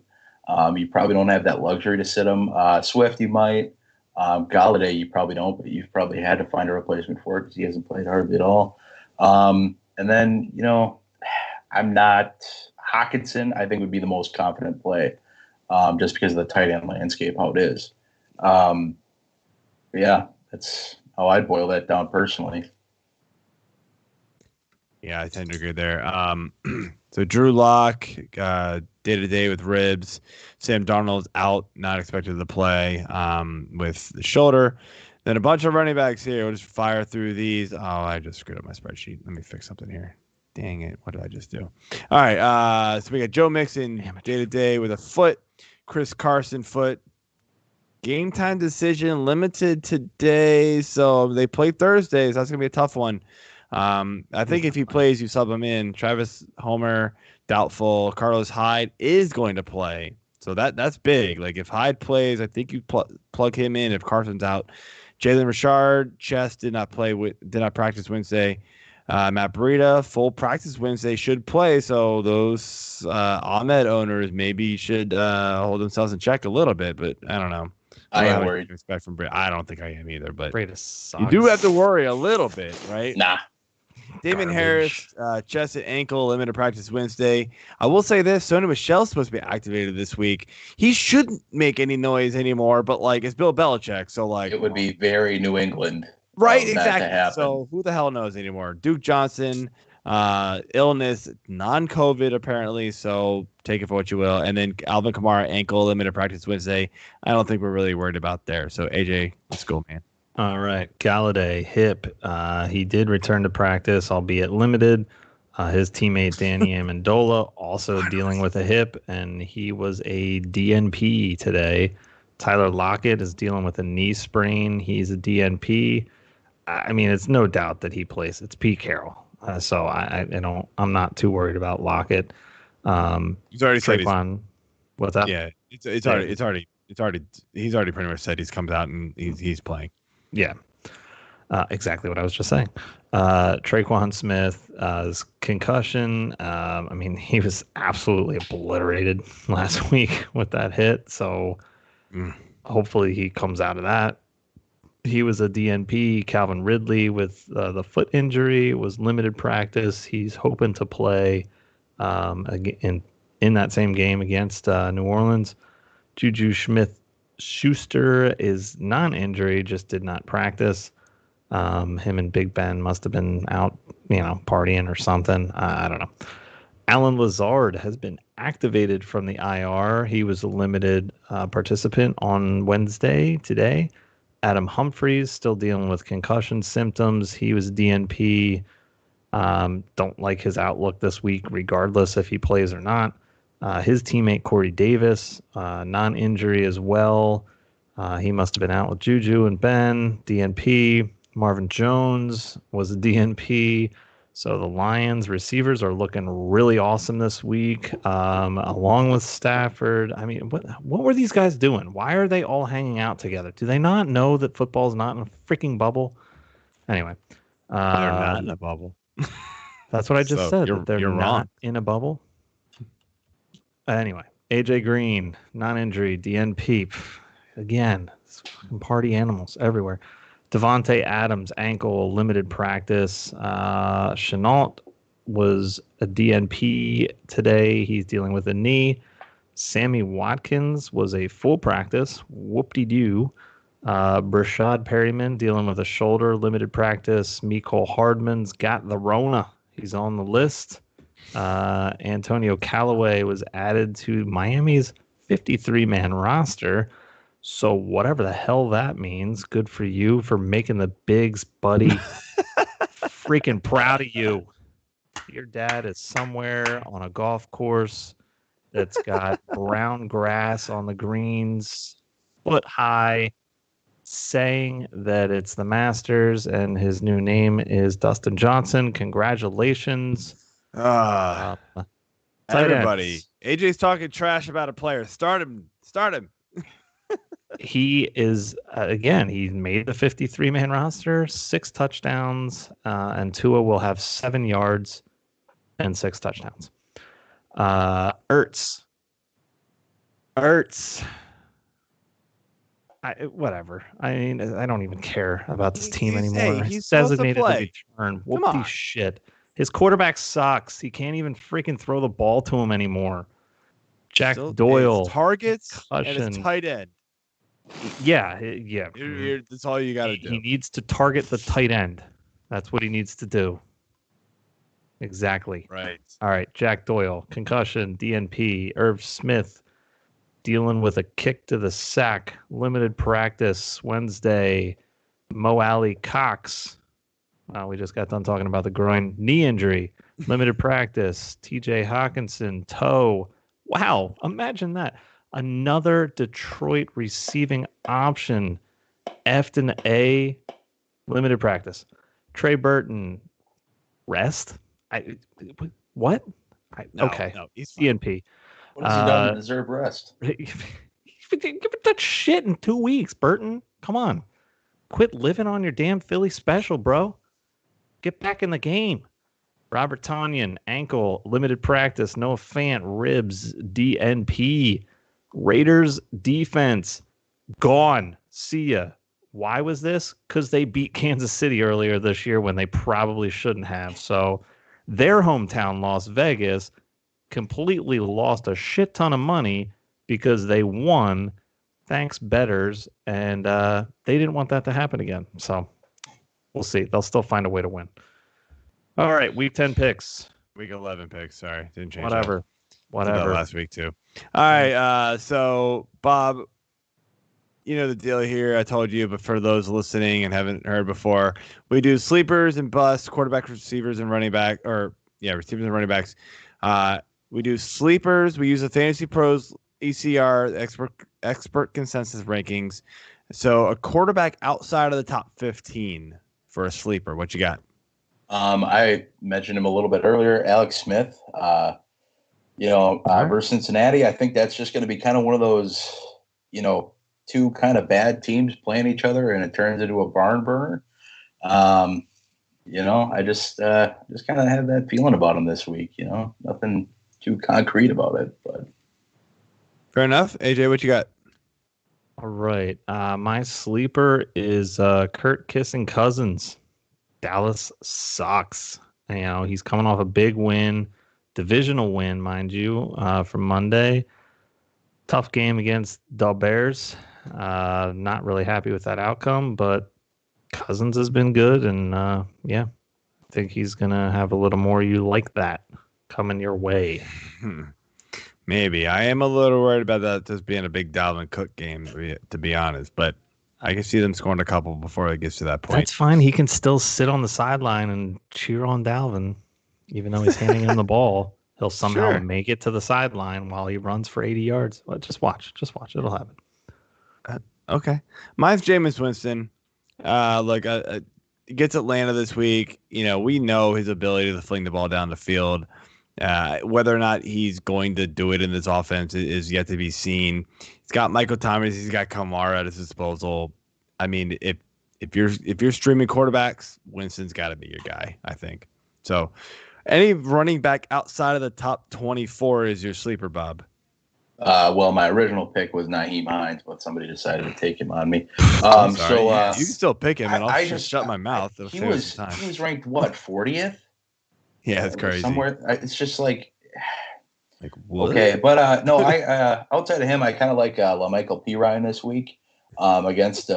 You probably don't have that luxury to sit them. Swift, you might. Galladay, you probably don't, but you've probably had to find a replacement for it because he hasn't played hardly at all. And then I'm not. Hawkinson, I think, would be the most confident play, just because of the tight end landscape, how it is. That's how I'd boil that down personally. Yeah, I tend to agree there. So Drew Lock, day-to-day with ribs. Sam Darnold's out, not expected to play with the shoulder. Then a bunch of running backs here. We'll just fire through these. Oh, I just screwed up my spreadsheet. Let me fix something here. Dang it. What did I just do? All right. So we got Joe Mixon day-to-day with a foot. Chris Carson foot. Game time decision limited today. So they play Thursday. So that's going to be a tough one. I think if he plays, you sub him in. Travis Homer, doubtful. Carlos Hyde is going to play. So that's big. Like if Hyde plays, I think you plug him in if Carson's out. Jalen Richard, chest did not practice Wednesday. Matt Breida, full practice Wednesday, should play. So those Ahmed owners maybe should hold themselves in check a little bit, but I don't know. I am worried. Expect from Breida. I don't think I am either, but Breida sucks. You do have to worry a little bit, right? Nah. Damon Harris, chest and ankle, limited practice Wednesday. I will say this: Sony Michel's supposed to be activated this week. He shouldn't make any noise anymore, but like it's Bill Belichick, so like it would be very New England. Right, exactly. So who the hell knows anymore? Duke Johnson, illness, non-COVID apparently, so take it for what you will. And then Alvin Kamara, ankle, limited practice Wednesday. I don't think we're really worried about there. So AJ, let's go, man. All right, Galladay, hip. He did return to practice, albeit limited. His teammate Danny Amendola also dealing with a hip, and he was a DNP today. Tyler Lockett is dealing with a knee sprain. He's a DNP. I mean, it's no doubt that he plays. It's Pete Carroll, so I'm not too worried about Lockett. He's already Traquan, said what's that? Yeah, he's already pretty much said he's comes out and he's playing. Yeah, exactly what I was just saying. Traquan Smith, his concussion. I mean, he was absolutely obliterated last week with that hit. So hopefully he comes out of that. He was a DNP. Calvin Ridley with the foot injury was limited practice. He's hoping to play in in that same game against New Orleans. Juju Smith-Schuster is non-injury, just did not practice. Him and Big Ben must have been out, partying or something. I don't know. Alan Lazard has been activated from the IR. He was a limited participant on Wednesday today. Adam Humphries still dealing with concussion symptoms. He was DNP. Don't like his outlook this week, regardless if he plays or not. His teammate Corey Davis, non-injury as well. He must have been out with Juju and Ben. DNP. Marvin Jones was a DNP. So the Lions receivers are looking really awesome this week, along with Stafford. I mean, what were these guys doing? Why are they all hanging out together? Do they not know that football's not in a freaking bubble? Anyway. They're not in a bubble. That's what I just said. They're not wrong. in a bubble. Anyway, AJ Green, non-injury, DNP. Again, it's fucking party animals everywhere. Devontae Adams, ankle, limited practice. Chenault was a DNP today. He's dealing with a knee. Sammy Watkins was a full practice. Whoop-de-doo. Brashad Perryman dealing with a shoulder, limited practice. Mecole Hardman's got the Rona. He's on the list. Antonio Callaway was added to Miami's 53-man roster. So whatever the hell that means, good for you for making the bigs, buddy. Freaking proud of you. Your dad is somewhere on a golf course that's got brown grass on the greens, foot high, saying that it's the Masters and his new name is Dustin Johnson. Congratulations. Everybody. AJ's talking trash about a player. Start him. He is, again, he made the 53-man roster, 6 touchdowns, and Tua will have 7 yards and 6 touchdowns. Ertz. Whatever. I mean, I don't even care about this team anymore. He's designated to play. return. Whoopty shit. His quarterback sucks. He can't even freaking throw the ball to him anymore. Jack Doyle. Targets and his tight end. Yeah. That's all you got to do. He needs to target the tight end. That's what he needs to do. Exactly. Right. All right. Jack Doyle, concussion, DNP. Irv Smith dealing with a kick to the sack, limited practice Wednesday. Mo Alley Cox. We just got done talking about the groin knee injury, limited practice. TJ Hawkinson, toe. Wow. Imagine that. Another Detroit receiving option, Efton A, limited practice. Trey Burton, rest? What? Okay. No, he's DNP. What has he done to deserve rest? Give it that shit in 2 weeks, Burton. Come on. Quit living on your damn Philly special, bro. Get back in the game. Robert Tonyan, ankle, limited practice. Noah Fant, ribs, DNP. Raiders defense, gone. See ya. Why was this? Because they beat Kansas City earlier this year when they probably shouldn't have. So their hometown, Las Vegas, completely lost a shit ton of money because they won. Thanks, bettors. And they didn't want that to happen again. So we'll see. They'll still find a way to win. All right, week 10 picks. Week 11 picks. Sorry, didn't change. Whatever. Last week too. All right. So Bob, you know the deal here. I told you, but for those listening and haven't heard before, we do sleepers and busts, quarterback, receivers, and running back, receivers and running backs. We do sleepers. We use the Fantasy Pros ECR expert consensus rankings. So a quarterback outside of the top 15 for a sleeper. What you got? I mentioned him a little bit earlier, Alex Smith. Versus Cincinnati, I think that's just going to be kind of one of those, two kind of bad teams playing each other, and it turns into a barn burner. I just kind of had that feeling about him this week. Nothing too concrete about it, but fair enough. AJ, what you got? All right, my sleeper is Kirk Kissing Cousins. Dallas sucks. He's coming off a big win. divisional win, mind you, from Monday. Tough game against the Bears. Not really happy with that outcome, but Cousins has been good, and I think he's gonna have a little more you like that coming your way. Maybe. I am a little worried about that just being a big Dalvin Cook game, to be honest, but I can see them scoring a couple before it gets to that point. That's fine. He can still sit on the sideline and cheer on Dalvin, even though he's handing him the ball. He'll somehow make it to the sideline while he runs for 80 yards. Well, just watch. It'll happen. Okay. Mine's Jameis Winston. He gets Atlanta this week. We know his ability to fling the ball down the field. Whether or not he's going to do it in this offense is yet to be seen. He's got Michael Thomas. He's got Kamara at his disposal. I mean, if you're streaming quarterbacks, Winston's got to be your guy, I think. So, any running back outside of the top 24 is your sleeper, Bob? Well, my original pick was Nyheim Hines, but somebody decided to take him on me. You can still pick him, and I'll just shut my mouth. He was ranked what, 40th? Yeah, that's crazy. Somewhere, it's just like what? Okay, but no, I outside of him, I kind of like LaMichael Pirine this week against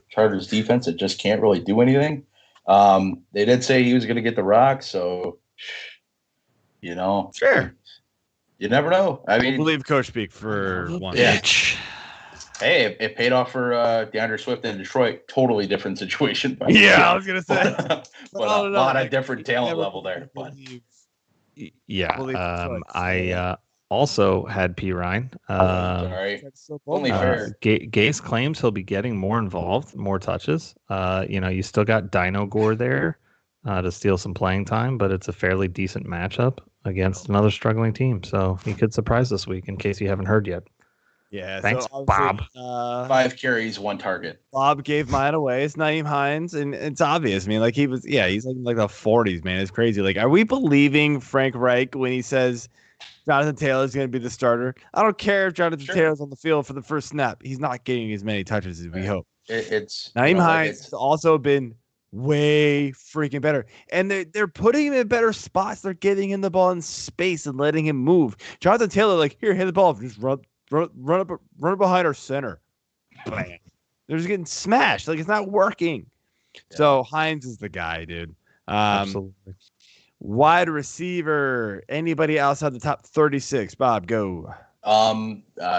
Chargers defense. It just can't really do anything. They did say he was going to get the rock, so sure. You never know. I mean, believe Coach speak for one. Yeah. Hey, it paid off for DeAndre Swift in Detroit. Totally different situation. I was gonna say, but a lot of different talent level there. But I also had P. Ryan. Sorry, only fair. Gase claims he'll be getting more involved, more touches. You still got Dino Gore there to steal some playing time, but it's a fairly decent matchup against another struggling team. So he could surprise this week, in case you haven't heard yet. Yeah, thanks, Bob. 5 carries, 1 target. Bob gave mine away. It's Nyheim Hines, and it's obvious. I mean, he's like the 40s, man. It's crazy. Like, are we believing Frank Reich when he says Jonathan Taylor is going to be the starter? I don't care if Jonathan Taylor's on the field for the first snap. He's not getting as many touches as we hope. It's Nyheim Hines has also been way freaking better, and they're putting him in better spots. They're getting him the ball in space and letting him move. Jonathan Taylor, here, hit the ball, just run up behind our center. Bam. They're just getting smashed. It's not working. Yeah. So Hines is the guy, dude. Absolutely. Wide receiver. Anybody outside the top 36? Bob, go.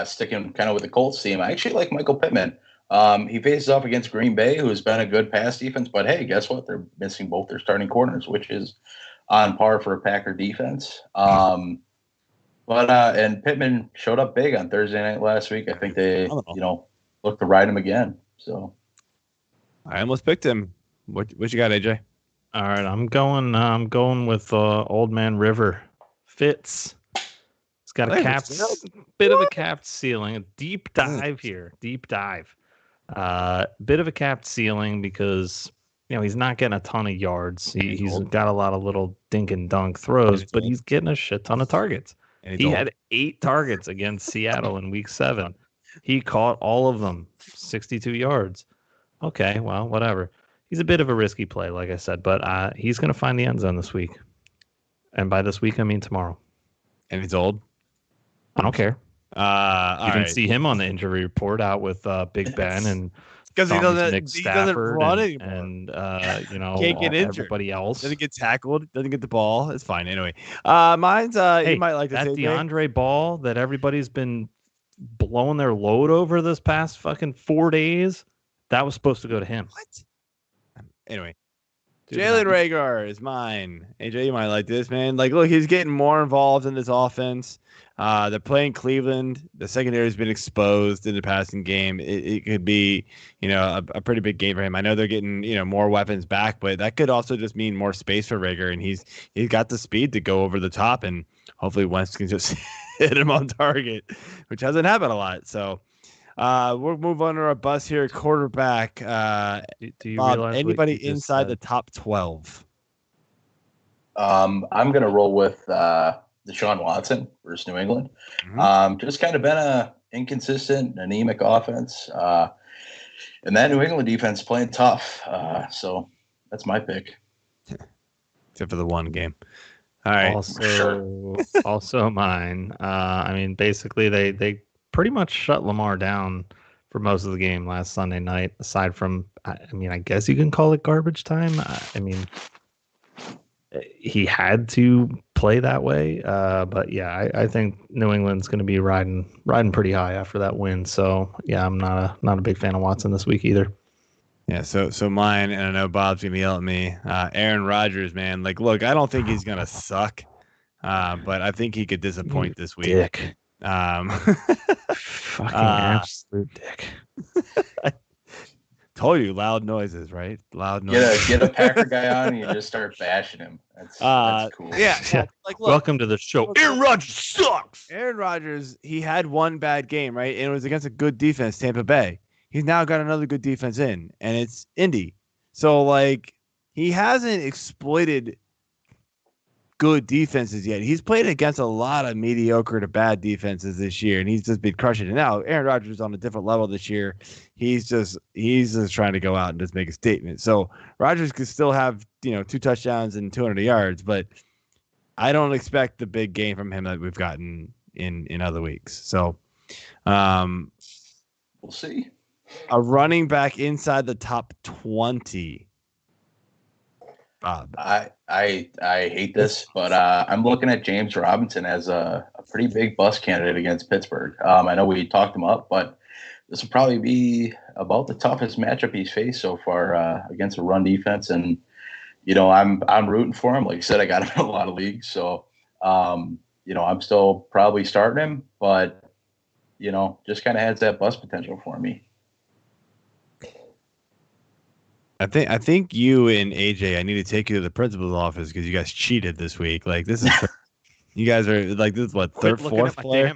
Sticking kind of with the Colts team, I actually like Michael Pittman. He faces off against Green Bay, who has been a good pass defense. But hey, guess what? They're missing both their starting corners, which is on par for a Packer defense. And Pittman showed up big on Thursday night last week. I think they, look to ride him again. So I almost picked him. What you got, AJ? All right, I'm going with Old Man River. Fitz. He's got a bit of a capped ceiling. A deep dive here. Deep dive. Bit of a capped ceiling because he's not getting a ton of yards. He's got a lot of little dink and dunk throws, but he's getting a shit ton of targets. He had 8 targets against Seattle in Week 7. He caught all of them, 62 yards. Okay, well, whatever. He's a bit of a risky play, like I said, but he's going to find the end zone this week. And by this week, I mean tomorrow. And he's old? I don't care. You didn't see him on the injury report out with Big Ben and because he doesn't run anymore. And can't get injured. Everybody else doesn't get tackled, doesn't get the ball. It's fine anyway. Mine's you might like that say DeAndre Ball that everybody's been blowing their load over this past fucking 4 days. That was supposed to go to him. What? Anyway, Jalen Reagor is mine. AJ, you might like this, man. Look, he's getting more involved in this offense. They're playing Cleveland. The secondary has been exposed in the passing game. It could be, a pretty big game for him. I know they're getting, more weapons back, but that could also just mean more space for Reagor, and he's got the speed to go over the top, and hopefully Wentz can just hit him on target, which hasn't happened a lot. So we'll move on to our bus here. Quarterback. Do you Bob, realize anybody inside the top 12? I'm going to roll with Deshaun Watson versus New England. Mm-hmm. Just kind of been a inconsistent, anemic offense. And that New England defense playing tough. So that's my pick. Except for the one game. All right. Also mine. I mean, basically they pretty much shut Lamar down for most of the game last Sunday night. Aside from, I mean, I guess you can call it garbage time. I mean, he had to play that way. But yeah, I think New England's going to be riding pretty high after that win. So yeah, I'm not a big fan of Watson this week either. Yeah, so mine, and I know Bob's gonna yell at me. Aaron Rodgers, man. Like, look, I don't think he's gonna suck, but I think he could disappoint this week. Dick. Fucking absolute dick. Told you, loud noises, right? Loud noises. Get a Packer guy on and you just start bashing him. That's cool. Yeah. Like, look, welcome to the show. Aaron Rodgers sucks. Aaron Rodgers, he had one bad game, right? And it was against a good defense, Tampa Bay. He's now got another good defense in, and it's Indy. So, like, he hasn't exploited good defenses yet. He's played against a lot of mediocre to bad defenses this year, and he's just been crushing it. Now, Aaron Rodgers is on a different level this year. He's just trying to go out and just make a statement. So, Rodgers could still have, 2 touchdowns and 200 yards, but I don't expect the big game from him that we've gotten in other weeks. So, we'll see. A running back inside the top 20. Bob. I hate this, but I'm looking at James Robinson as a pretty big bust candidate against Pittsburgh. I know we talked him up, but this will probably be about the toughest matchup he's faced so far against a run defense. And I'm rooting for him. Like I said, I got him in a lot of leagues, so I'm still probably starting him, but just kind of has that bust potential for me. I think you and AJ, I need to take you to the principal's office because you guys cheated this week. Like, this is you guys are like, this is what, third, fourth player?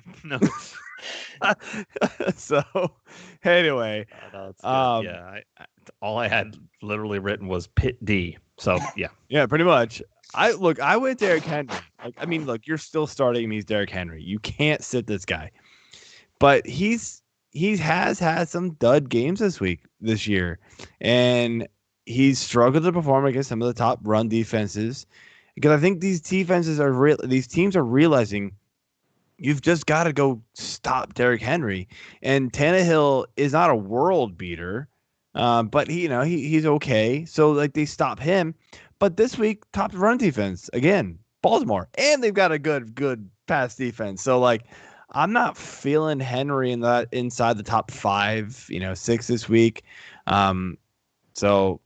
So anyway, yeah, all I had literally written was Pit D. So yeah, pretty much. I went Derrick Henry. Like, I mean, look, you're still starting him. He's Derrick Henry. You can't sit this guy, but he has had some dud games this year, and he's struggled to perform against some of the top run defenses, because I think these defenses these teams are realizing you've just got to go stop Derrick Henry. And Tannehill is not a world beater, but he's okay. So like, they stop him. But this week, top run defense again, Baltimore, and they've got a good pass defense. So like, I'm not feeling Henry inside the top 5, 6 this week. So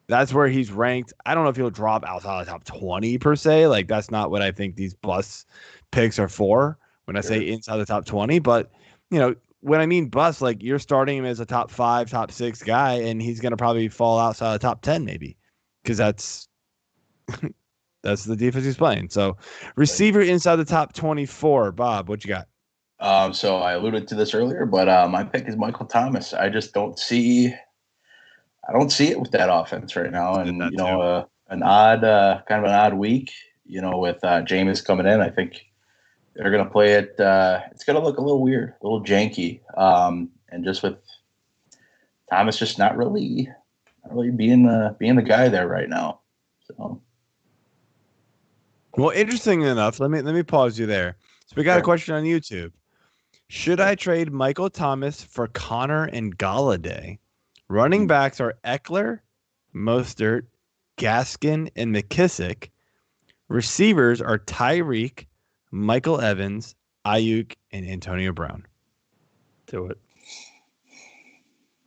that's where he's ranked. I don't know if he'll drop outside the top 20 per se. Like, that's not what I think these bust picks are for when I say inside the top 20. But, when I mean bust, like, you're starting him as a top 5, top 6 guy, and he's going to probably fall outside the top 10 maybe, because that's the defense he's playing. So, receiver inside the top 24. Bob, what you got? So I alluded to this earlier, but my pick is Michael Thomas. I just don't see it with that offense right now. And kind of an odd week, with Jameis coming in. I think they're going to play it. It's going to look a little weird, a little janky. And just with Thomas just not really being the guy there right now. So. Well, interesting enough, let me pause you there. So we got a question on YouTube. Should I trade Michael Thomas for Connor and Galladay? Running backs are Eckler, Mostert, Gaskin, and McKissick. Receivers are Tyreek, Michael Evans, Ayuk, and Antonio Brown. Do it.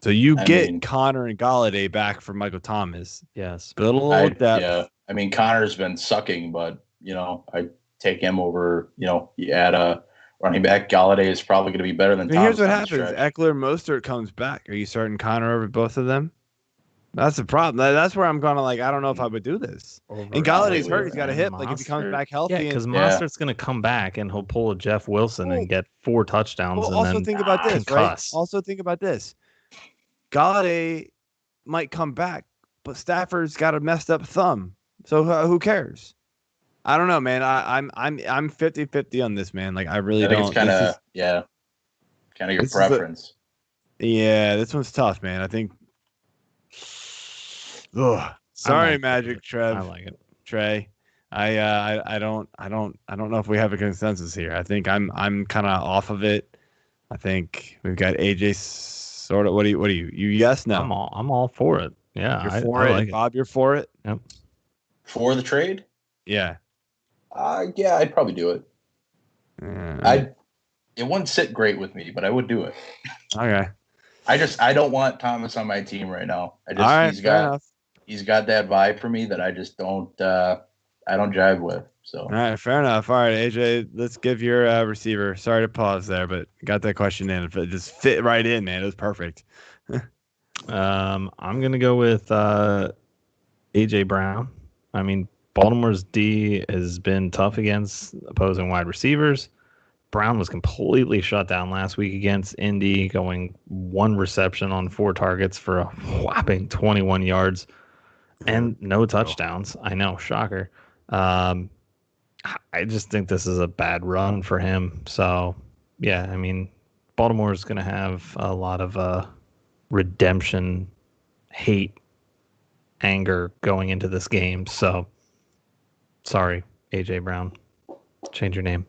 So you get Connor and Galladay back for Michael Thomas. Yes. Build a little depth. Yeah. I mean, Connor's been sucking, but I take him over. You add a running back. Galladay is probably going to be better than Thomas. Here's what happens: Eckler, Mostert comes back. Are you starting Connor over both of them? That's the problem. That's where I'm going to I don't know if I would do this. And Galladay's hurt. He's got a hip. Like, if he comes back healthy. Yeah, because Mostert's going to come back and he'll pull a Jeff Wilson and get 4 touchdowns. Well, and also then think about this, concuss. right? Also think about this. Galladay might come back, but Stafford's got a messed up thumb. So who cares? I don't know, man. I'm 50-50 on this, man. Like, I really don't. It's kind of your preference. This one's tough, man. I think. Sorry, Magic Trev. I like it. Trey. I don't know if we have a consensus here. I think I'm kind of off of it. I think we've got AJ sort of. What do you? You yes, no? I'm all for it. Yeah, You're for I it, like it. Bob. You're for it. Yep. For the trade? Yeah. Yeah, I'd probably do it. Yeah. It wouldn't sit great with me, but I would do it. Okay. I don't want Thomas on my team right now. All right, he's got that vibe for me that I just don't I don't jive with. So all right, fair enough. All right, AJ, let's give your receiver. Sorry to pause there, but got that question in. It just fit right in, man. It was perfect. I'm gonna go with AJ Brown. I mean, Baltimore's D has been tough against opposing wide receivers. Brown was completely shut down last week against Indy, going 1 reception on 4 targets for a whopping 21 yards and no touchdowns. I know, shocker. I just think this is a bad run for him. So, yeah, I mean, Baltimore is going to have a lot of redemption, hate, anger going into this game. So, sorry, AJ Brown. Change your name.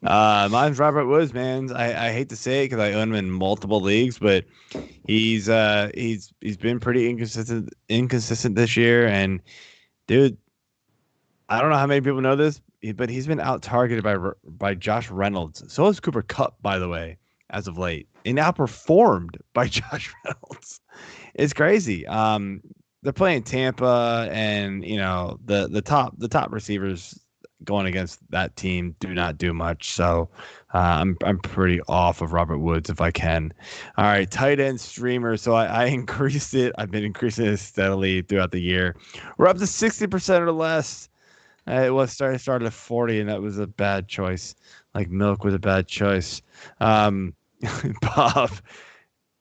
Mine's Robert Woods, man. I hate to say it because I own him in multiple leagues, but he's been pretty inconsistent this year. And dude, I don't know how many people know this, but he's been out targeted by Josh Reynolds. So is Cooper Kupp, by the way, as of late, and outperformed by Josh Reynolds. It's crazy. They're playing Tampa, and you know the top receivers going against that team do not do much. So I'm pretty off of Robert Woods if I can. All right, tight end streamer. So I increased it. I've been increasing it steadily throughout the year. We're up to 60% or less. It was started at 40, and that was a bad choice. Like milk was a bad choice. Bob,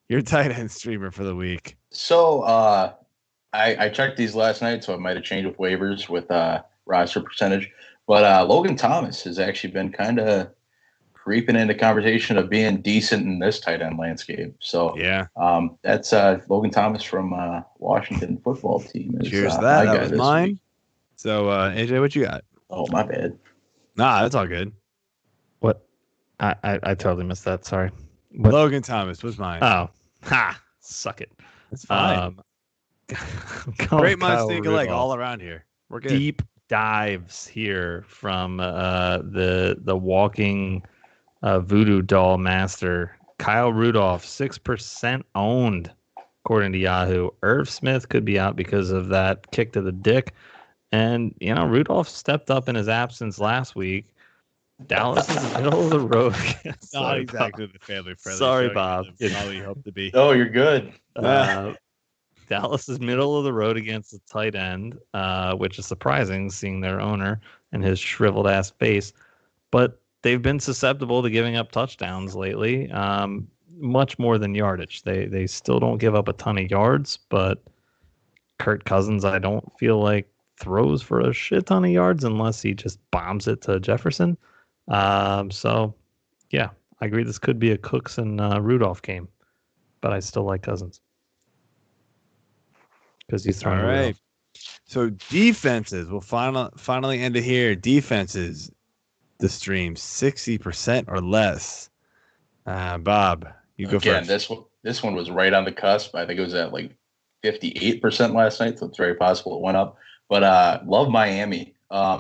your tight end streamer for the week. So I checked these last night, so it might have changed with waivers with roster percentage. But Logan Thomas has actually been kind of creeping into conversation of being decent in this tight end landscape. So yeah, that's Logan Thomas from Washington football team. Cheers to that. That was mine. Week. So AJ, what you got? Oh, my bad. Nah, that's all good. What? I totally missed that. Sorry. What? Logan Thomas was mine. Oh, ha! Suck it. That's fine. Great minds think alike all around here. We're good. Deep dives here from the walking voodoo doll master Kyle Rudolph, 6% owned according to Yahoo. Irv Smith could be out because of that kick to the dick, and you know Rudolph stepped up in his absence last week. Dallas is middle of the road. Not exactly the family friendly. Sorry, Bob. How you hope to be. Oh, you're good. Dallas is middle of the road against the tight end, which is surprising seeing their owner and his shriveled ass face. But they've been susceptible to giving up touchdowns lately, much more than yardage. They still don't give up a ton of yards, but Kirk Cousins, I don't feel like throws for a shit ton of yards unless he just bombs it to Jefferson. So, yeah, I agree. This could be a Cooks and Rudolph game, but I still like Cousins. Because he's throwing. All right. So defenses, we'll finally end it here. Defenses, the stream 60% or less. Bob, you go first. This one was right on the cusp. I think it was at like 58% last night, so it's very possible it went up. But love Miami.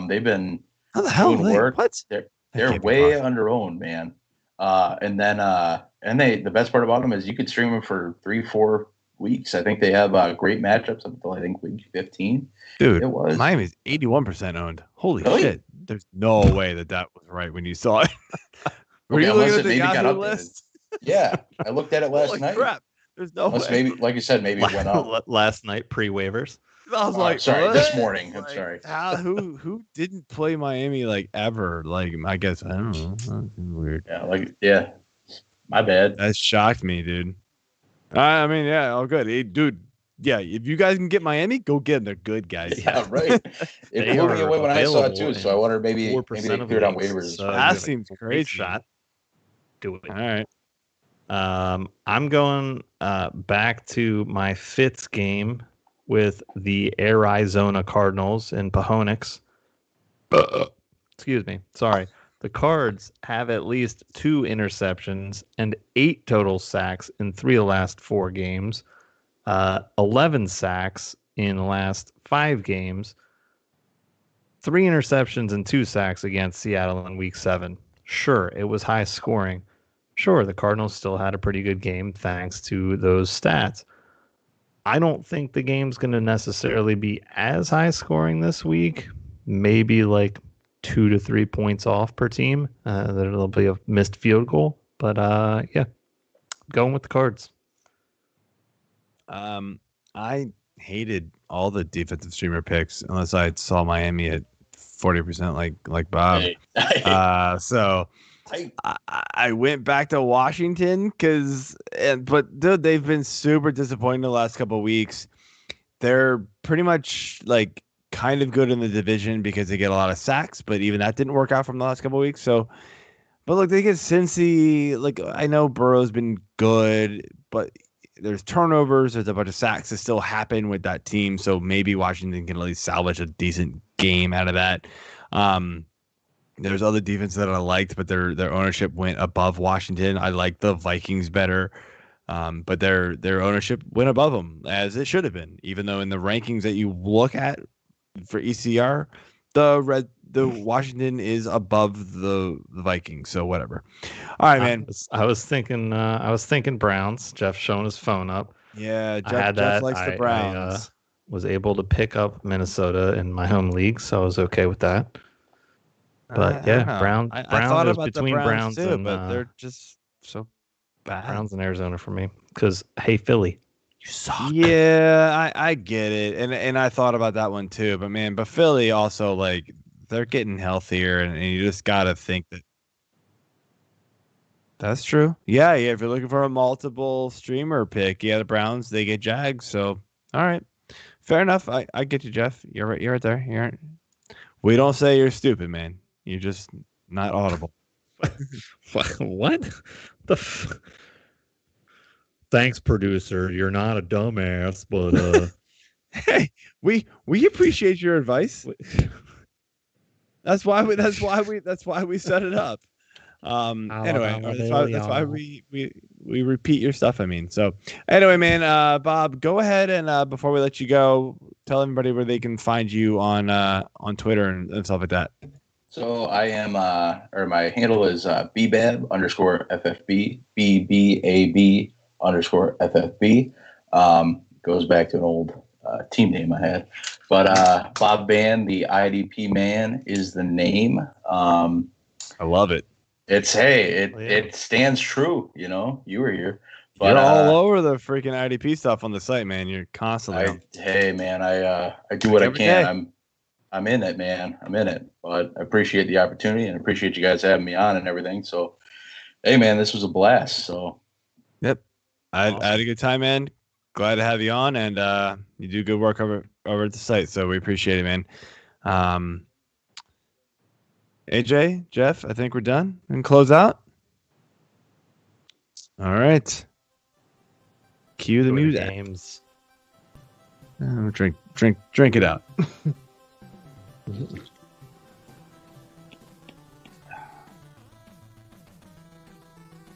They've been how the hell doing work. What? They're way under-owned, man. And then the best part about them is you could stream them for 3-4 weeks. I think they have great matchups until I think week 15. Dude, it was Miami's 81% owned. Holy shit! There's no way that was right when you saw it. Were you looking at the Yahoo list? Yeah, I looked at it last night. Crap! There's no way. Maybe, like you said, maybe it went up last night pre-waivers. I was like, sorry, what? This morning. I'm sorry. Who didn't play Miami like ever? Like, I guess I don't know. That's weird. Yeah, my bad. That shocked me, dude. I mean, yeah, all good. Hey, dude, yeah, if you guys can get Miami, go get them. They're good guys. Yeah, right. It blew me away when I saw it too, so I wonder maybe they cleared on waivers. So that seems crazy. Shot. Do it. All right. I'm going back to my Fitz game with the Arizona Cardinals in Pahonix. Excuse me. Sorry. The Cards have at least 2 interceptions and 8 total sacks in 3 of the last 4 games. 11 sacks in the last 5 games. 3 interceptions and 2 sacks against Seattle in Week 7. Sure, it was high scoring. Sure, the Cardinals still had a pretty good game thanks to those stats. I don't think the game's going to necessarily be as high scoring this week. Maybe like 2 to 3 points off per team. There'll be a missed field goal. But yeah, going with the Cards. I hated all the defensive streamer picks unless I saw Miami at 40% like Bob. So I went back to Washington but dude, they've been super disappointing the last couple of weeks. They're pretty much like kind of good in the division because they get a lot of sacks, but even that didn't work out from the last couple of weeks. So, but look, they get Cincy. Like, I know Burrow's been good, but there's turnovers. There's a bunch of sacks that still happen with that team. So maybe Washington can at least salvage a decent game out of that. There's other defenses that I liked, but their ownership went above Washington. I like the Vikings better, but their ownership went above them, as it should have been. Even though in the rankings that you look at for ECR, the Washington is above the Vikings. So whatever. All right, man. I was thinking Browns. Jeff's showing his phone up. Yeah, Jeff likes the Browns. I was able to pick up Minnesota in my home league, so I was okay with that. But yeah, Browns. I thought about between the Browns too, and, but they're just so bad. Browns in Arizona for me because hey, Philly, you suck. Yeah, I get it, and I thought about that one too. But Philly also, like, they're getting healthier, and you just gotta think that. That's true. Yeah. If you're looking for a multiple streamer pick, the Browns, they get Jags. So all right, fair enough. I get you, Jeff. You're right there. We don't say you're stupid, man. You're just not audible. What? Thanks, producer. You're not a dumbass, but hey, we appreciate your advice. That's why we set it up. Anyway, that's why we repeat your stuff. I mean, so anyway, man. Bob, go ahead and before we let you go, tell everybody where they can find you on Twitter and stuff like that. So I am, or my handle is bbab_ffb, bbab_ffb. Goes back to an old team name I had. But Bob Ban, the IDP man, is the name. I love it. It stands true. You were here. But, you're all over the freaking IDP stuff on the site, man. You're constantly. Hey, man, I do what I can. I'm in it, man. I'm in it. But I appreciate the opportunity and appreciate you guys having me on and everything. So, hey, man, this was a blast. So, yep, I had a good time, man. Glad to have you on, and you do good work over at the site. So we appreciate it, man. AJ, Jeff, I think we're done and close out. All right. Cue the music. Games. Drink it out.